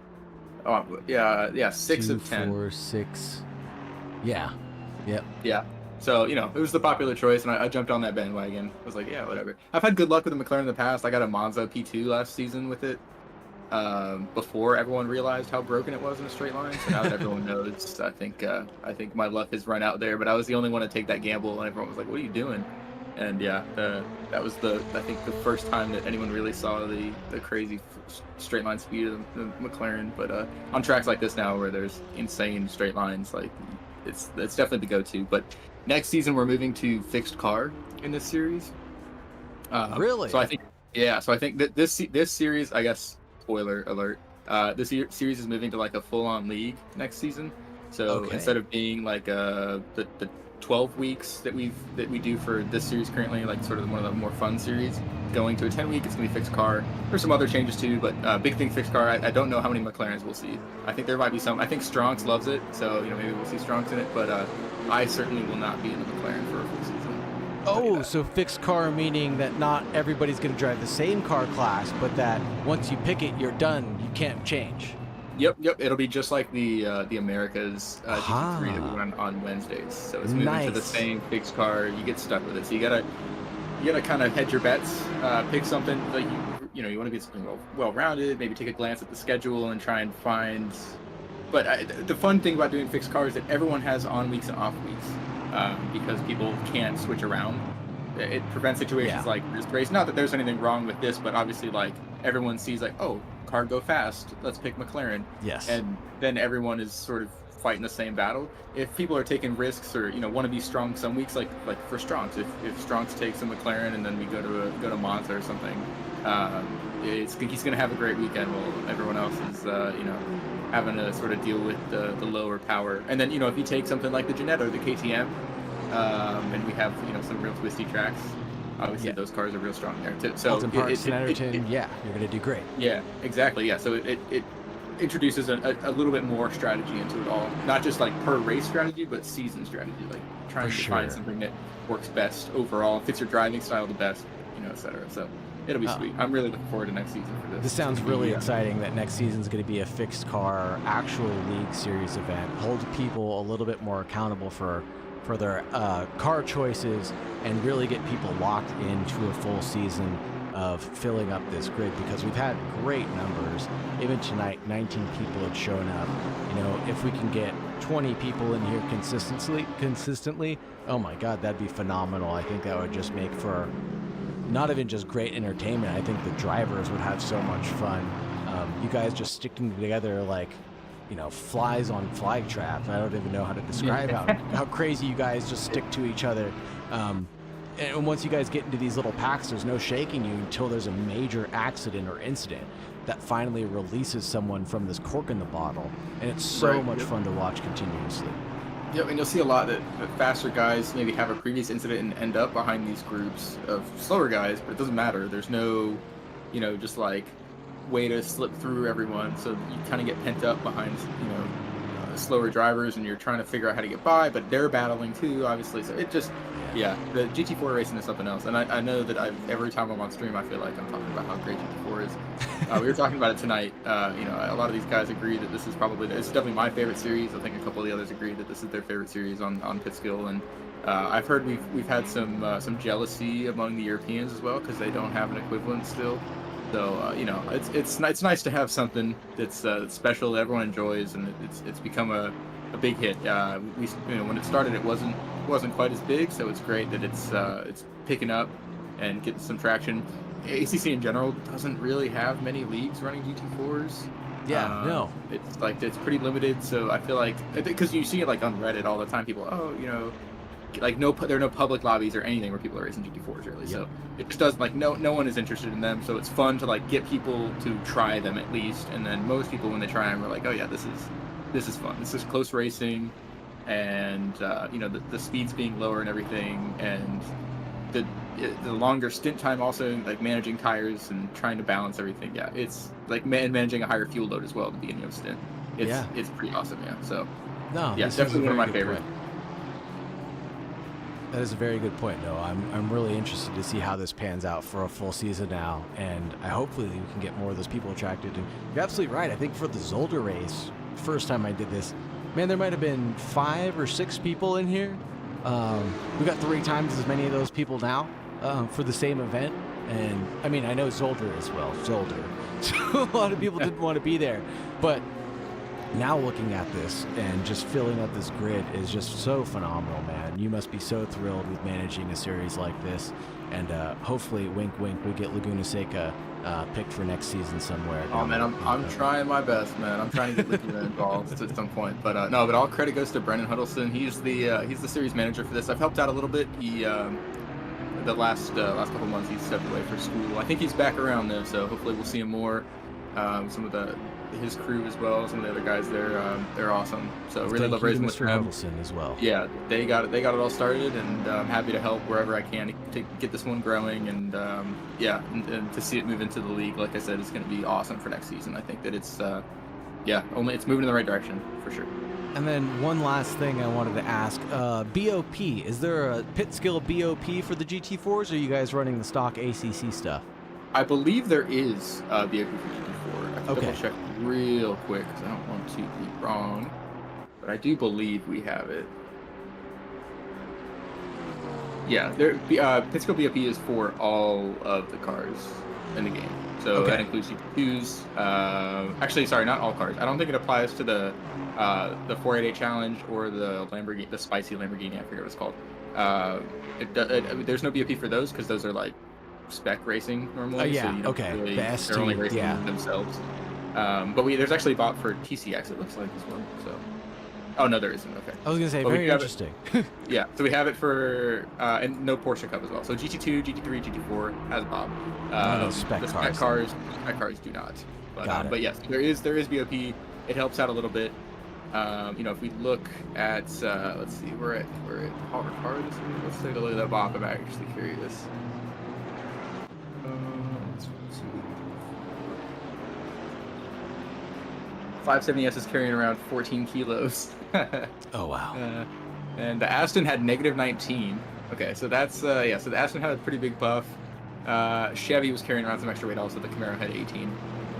Oh, yeah, 6 2, of 10. 4, 6. Yeah. Yep. Yeah. So, it was the popular choice, and I jumped on that bandwagon. I was like, yeah, whatever. I've had good luck with the McLaren in the past. I got a Monza P2 last season with it. before everyone realized how broken it was in a straight line. So now that everyone knows, I think my luck has run out there. But I was the only one to take that gamble, and everyone was like, "What are you doing?" And yeah, that was I think the first time that anyone really saw the crazy straight line speed of the McLaren. But on tracks like this now, where there's insane straight lines, like it's definitely the go-to. But next season we're moving to fixed car in this series. Really? So I think that this series, I guess, spoiler alert, this series is moving to like a full-on league next season. So instead of being like the 12 weeks that we do for this series currently, like sort of one of the more fun series, going to a 10-week, it's gonna be fixed car. There's some other changes too, but big thing fixed car. I don't know how many McLarens we'll see. I think there might be some. I think Strongs loves it, so maybe we'll see Strongs in it. But I certainly will not be in the McLaren for a full season. Oh, so fixed car meaning that not everybody's going to drive the same car class, but that once you pick it, you're done. You can't change. Yep. It'll be just like the Americas GT3 that we run on Wednesdays. So it's moving to the same fixed car. You get stuck with it. So you gotta kind of hedge your bets. Pick something like you want to get something well-rounded. Maybe take a glance at the schedule and try and find. But the fun thing about doing fixed cars is that everyone has on weeks and off weeks. Because people can't switch around. It prevents situations like this race. Not that there's anything wrong with this, but obviously, like, everyone sees, like, oh, car go fast, let's pick McLaren. Yes. And then everyone is sort of fighting the same battle. If people are taking risks or, want to be strong some weeks, like for Strongs, if Strongs takes a McLaren and then we go to Monza or something, he's going to have a great weekend while everyone else is, having to sort of deal with the lower power. And then, if you take something like the Ginetta or the KTM, and we have, some real twisty tracks, obviously those cars are real strong there too. So Alton Park, Snetterton, you're going to do great. Yeah, exactly. Yeah, so it introduces a little bit more strategy into it all. Not just like per race strategy, but season strategy, like trying to find something that works best overall, fits your driving style the best, et cetera. So it'll be sweet. I'm really looking forward to next season for this. This sounds really exciting that next season's going to be a fixed car, actual league series event. Hold people a little bit more accountable for their car choices and really get people locked into a full season of filling up this grid, because we've had great numbers. Even tonight, 19 people had shown up. If we can get 20 people in here consistently, oh my God, that'd be phenomenal. I think that would just make for not even just great entertainment. I think the drivers would have so much fun. You guys just sticking together like, flies on fly traps. I don't even know how to describe how crazy you guys just stick to each other. And once you guys get into these little packs, there's no shaking you until there's a major accident or incident that finally releases someone from this cork in the bottle. And it's so much fun to watch continuously. Yep, and you'll see a lot that faster guys maybe have a previous incident and end up behind these groups of slower guys, but it doesn't matter. There's no, just like way to slip through everyone, so you kind of get pent up behind, slower drivers, and you're trying to figure out how to get by, but they're battling too, obviously. So it just, the GT4 racing is something else. And I know that every time I'm on stream, I feel like I'm talking about how great GT4 is. We were talking about it tonight. A lot of these guys agree that this is it's definitely my favorite series. I think a couple of the others agree that this is their favorite series on Pitskill. And I've heard we've had some jealousy among the Europeans as well, because they don't have an equivalent still. So it's nice to have something that's special that everyone enjoys, and it's become a big hit. When it started, it wasn't quite as big, so it's great that it's picking up and getting some traction. ACC in general doesn't really have many leagues running GT4s. No. It's pretty limited. So I feel like, because you see it like on Reddit all the time, people, like there are no public lobbies or anything where people are racing GT4s really. So it just doesn't, like, no one is interested in them. So it's fun to like get people to try them at least, and then most people when they try them are like, oh yeah, this is fun. This is close racing, and the speeds being lower and everything, and the longer stint time also, like managing tires and trying to balance everything. Yeah, it's like managing a higher fuel load as well at the beginning of a stint. It's pretty awesome. Yeah, so definitely one of my favorites. That is a very good point, Noah. I'm really interested to see how this pans out for a full season now, and hopefully we can get more of those people attracted. And you're absolutely right. I think for the Zolder race, first time I did this, man, there might have been 5 or 6 people in here. We got 3 times as many of those people now for the same event. And I mean, I know Zolder as well, Zolder. So a lot of people didn't want to be there. But now looking at this and just filling up this grid is just so phenomenal, man. You must be so thrilled with managing a series like this. And hopefully, wink, wink, we get Laguna Seca picked for next season somewhere. Oh man, I'm trying my best, man. I'm trying to get Laguna involved at some point. But no, but all credit goes to Brendan Huddleston. He's the series manager for this. I've helped out a little bit. He the last couple months he's stepped away for school. I think he's back around though, so hopefully we'll see him more. Some of his crew as well, some of the other guys there, they're awesome. So really love racing with Mr. them. Huddleston as well. Yeah, they got it all started, and I'm happy to help wherever I can to get this one growing, and and to see it move into the league. Like I said, it's going to be awesome for next season. I think that it's it's moving in the right direction for sure. And then one last thing I wanted to ask, BOP, is there a pit skill BOP for the GT4s, or are you guys running the stock ACC stuff? I believe there is BOP for GT4. I have to Okay. double check real quick because I don't want to be wrong, but I do believe we have it. Yeah, pit skill BOP is for all of the cars in the game. So Okay. that includes GT2s. Actually, sorry, not all cars. I don't think it applies to the 488 Challenge or the Lamborghini, the spicy Lamborghini. I forget what it's called. There's no BOP for those because those are like spec racing normally. Yeah, so you don't okay. really- The S2, they're only racing yeah. themselves. But there's actually a bot for TCX. It looks like as well. So, oh no, there isn't. Okay. I was going to say, Well, we very have it- interesting. Yeah, so we have it for and no Porsche Cup as well. So GT2, GT3, GT4 has Bob. those spec the cars. spec cars do not. But, Got it. but yes, there is BOP. It helps out a little bit. If we look at let's see, we're at Power Cars. Let's take a look at that Bob. I'm actually curious. Let's see. 570S is carrying around 14 kilos. Oh, wow. And the Aston had -19. Okay, so that's so the Aston had a pretty big buff. Chevy was carrying around some extra weight also. The Camaro had 18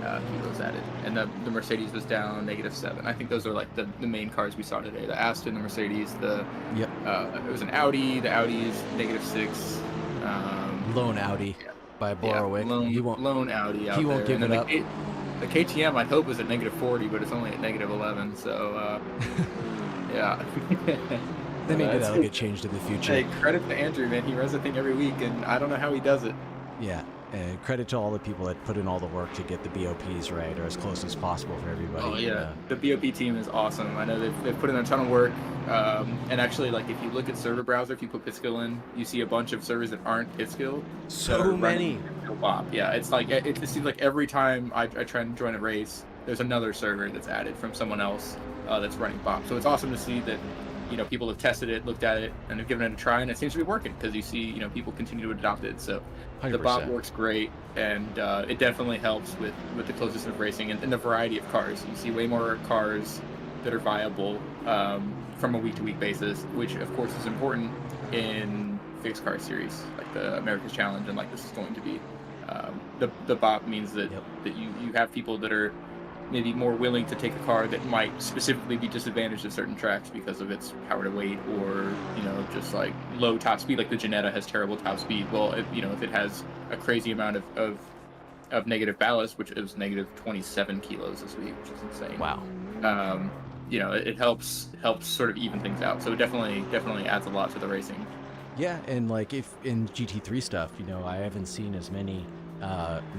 kilos added, and the Mercedes was down -7. I think those are like the main cars we saw today: the Aston, the Mercedes, Yep. It was an Audi. The Audi is -6. Lone Audi by Borwick. Lone, He won't. lone Audi out he won't there. give And it then up. The KTM I'd hope is at -40, but it's only at -11. So yeah. Then maybe That's- that'll get changed in the future. Hey, credit to Andrew, man. He runs the thing every week, and I don't know how he does it. Yeah, and credit to all the people that put in all the work to get the BOPs right, or as close as possible for everybody. Oh yeah, the BOP team is awesome. I know they've put in a ton of work. And actually, like if you look at server browser, if you put Pitskill in, you see a bunch of servers that aren't Pitskill. So many. Yeah, it's like it seems like every time I try and join a race, there's another server that's added from someone else that's running BOP. So it's awesome to see that people have tested it, looked at it, and have given it a try, and it seems to be working because you see people continue to adopt it. So the 100%. BOP works great, and it definitely helps with the closeness of racing and the variety of cars. You see way more cars that are viable from a week-to-week basis, which of course is important in fixed car series like the America's Challenge and like this is going to be. The BOP means that that you have people that are maybe more willing to take a car that might specifically be disadvantaged at certain tracks because of its power to weight or just like low top speed. Like the Ginetta has terrible top speed. Well, if it has a crazy amount of negative ballast, which is -27 kilos this week, which is insane. Wow. It helps sort of even things out. So it definitely adds a lot to the racing. Yeah, and like if in GT3 stuff, I haven't seen as many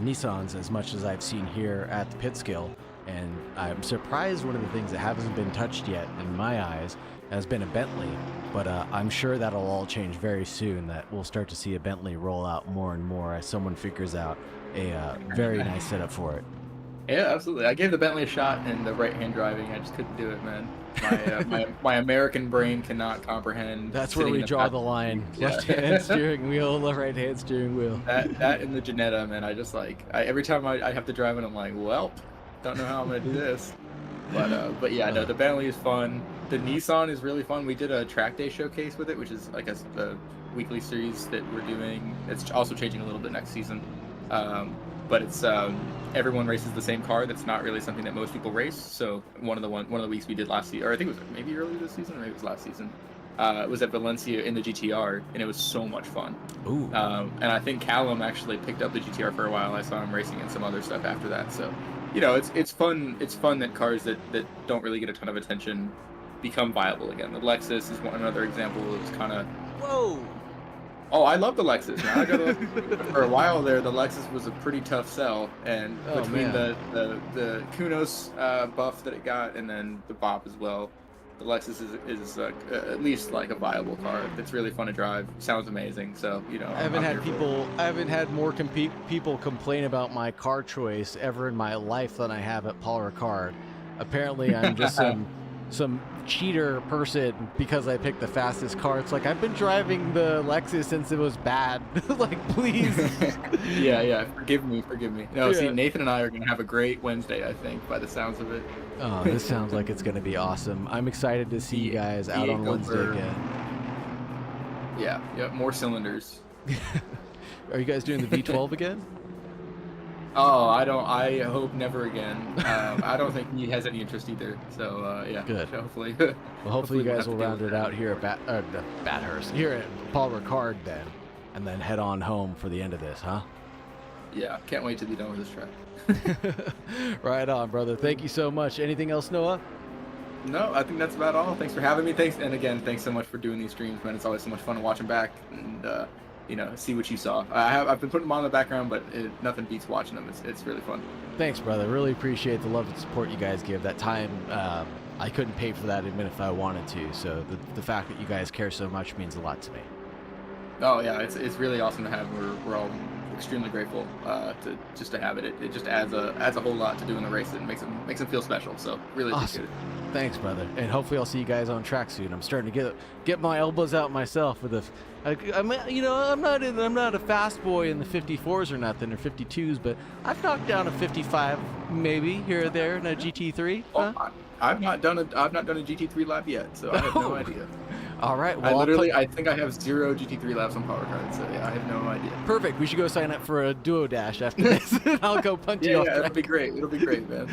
Nissans as much as I've seen here at the Pitskill, and I'm surprised one of the things that hasn't been touched yet in my eyes has been a Bentley, but I'm sure that'll all change very soon, that we'll start to see a Bentley roll out more and more as someone figures out a very nice setup for it. Yeah, absolutely. I gave the Bentley a shot in the right-hand driving. I just couldn't do it, man. My American brain cannot comprehend. That's where sitting we in the draw back- the line. Yeah. Left-hand steering wheel, the right-hand steering wheel. That in the Ginetta, man. I just every time I have to drive it, I'm like, well, don't know how I'm gonna do this. But yeah, no, the Bentley is fun. The Nissan is really fun. We did a track day showcase with it, which is like a weekly series that we're doing. It's also changing a little bit next season. But it's everyone races the same car. That's not really something that most people race. So one of the weeks we did last year, or I think it was maybe early this season, or maybe it was last season. was at Valencia in the GTR, and it was so much fun. Ooh. And I think Callum actually picked up the GTR for a while. I saw him racing in some other stuff after that. So, you know, it's fun. It's fun that cars that don't really get a ton of attention become viable again. The Lexus is another example. It's kind of Whoa. Oh, I love the Lexus. Man. I got a, for a while there. The Lexus was a pretty tough sell, and between the Kunos buff that it got, and then the BOP as well, the Lexus is at least like a viable car. It's really fun to drive. Sounds amazing. So you know, I haven't had more people complain about my car choice ever in my life than I have at Paul Ricard. Apparently, I'm just some cheater person because I picked the fastest car. It's like, I've been driving the Lexus since it was bad. Like, please. yeah. Forgive me. No, yeah. See, Nathan and I are gonna have a great Wednesday, I think, by the sounds of it. Oh, this sounds like it's gonna be awesome. I'm excited to see you guys out on Wednesday again. Yeah, more cylinders. Are you guys doing the V12 again? Oh, I hope never again. I don't think he has any interest either. So yeah, good. Hopefully. Well, hopefully you guys will round it out here at Bathurst, here at Paul Ricard then, and then head on home for the end of this, huh? Yeah, can't wait to be done with this track. Right on, brother. Thank you so much. Anything else, Noah? No, I think that's about all. Thanks for having me. Thanks so much for doing these streams, man. It's always so much fun to watch them back and you know, see what you saw. I've been putting them on in the background, but nothing beats watching them. It's really fun. Thanks, brother. Really appreciate the love and support you guys give. That time, I couldn't pay for that even if I wanted to. So the fact that you guys care so much means a lot to me. Oh yeah, it's really awesome to have. We're all extremely grateful to have it. It just adds a whole lot to doing the race and makes them feel special. So really awesome. Appreciate it. Thanks, brother. And hopefully I'll see you guys on track soon. I'm starting to get my elbows out myself with I'm not a fast boy in the 54s or nothing, or 52s, but I've knocked down a 55 maybe here or there in a GT3. Huh? Oh, I've not done a GT3 lap yet, so I have no idea. All right. Well, I think I have 0 GT3 laps on Power Card, so yeah, I have no idea. Perfect. We should go sign up for a duo dash after this. I'll go punch you off. Yeah, it'll be great. It'll be great, man.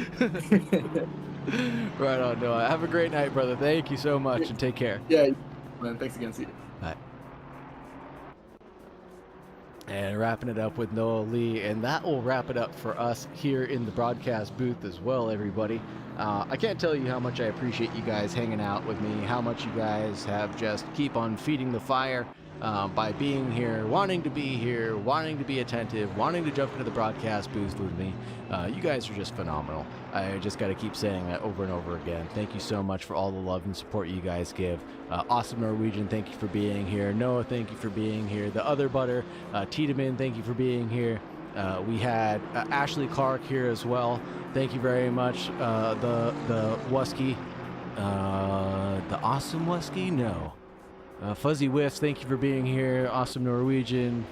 Right on, Noah. Have a great night, brother. Thank you so much, and take care. Yeah, man. Thanks again. See you. Bye. And wrapping it up with Noah Lee, and that will wrap it up for us here in the broadcast booth as well, everybody. I can't tell you how much I appreciate you guys hanging out with me, how much you guys have just keep on feeding the fire by being here, wanting to be attentive, wanting to jump into the broadcast booth with me. You guys are just phenomenal. I just got to keep saying that over and over again. Thank you so much for all the love and support you guys give. Awesome Norwegian, thank you for being here. Noah, thank you for being here. The other butter, Tiedemann, thank you for being here. We had Ashley Clark here as well. Thank you very much. The Wusky, the awesome Wusky? No. Fuzzy Whiffs, thank you for being here. Awesome Norwegian.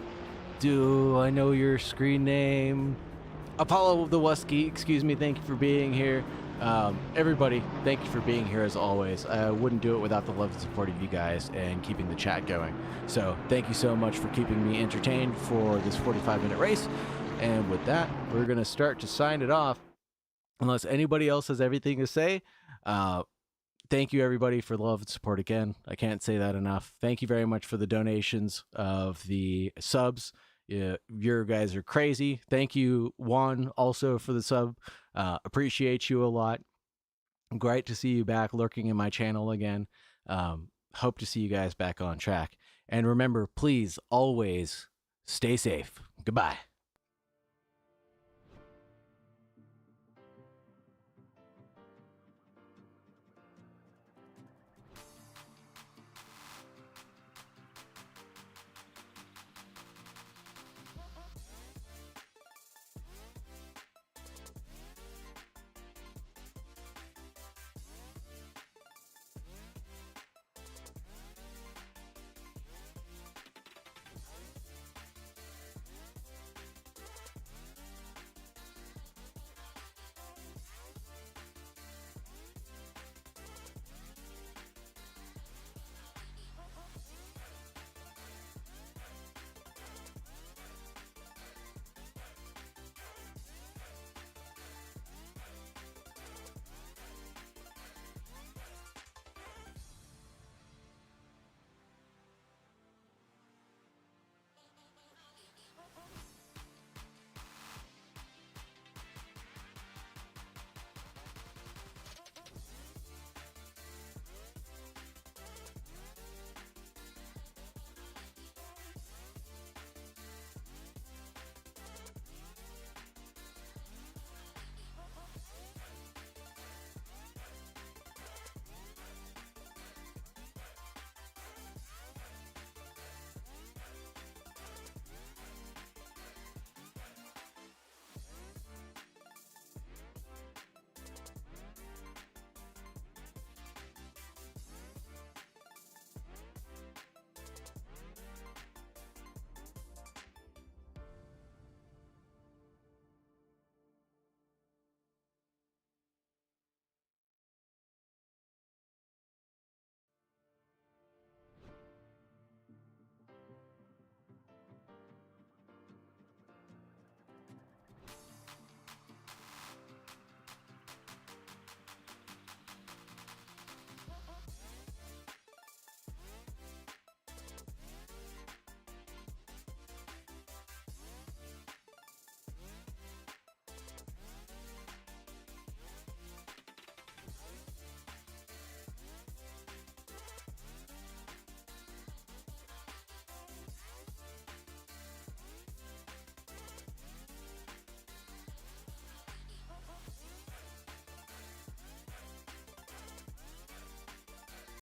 Do I know your screen name? Apollo the Wusky, excuse me, thank you for being here. Everybody, thank you for being here as always. I wouldn't do it without the love and support of you guys and keeping the chat going. So thank you so much for keeping me entertained for this 45-minute race. And with that, we're going to start to sign it off. Unless anybody else has everything to say, thank you everybody for the love and support again. I can't say that enough. Thank you very much for the donations of the subs. Your guys are crazy. Thank you, Juan, also for the sub. Appreciate you a lot. Great to see you back lurking in my channel again. Hope to see you guys back on track. And remember, please always stay safe. Goodbye.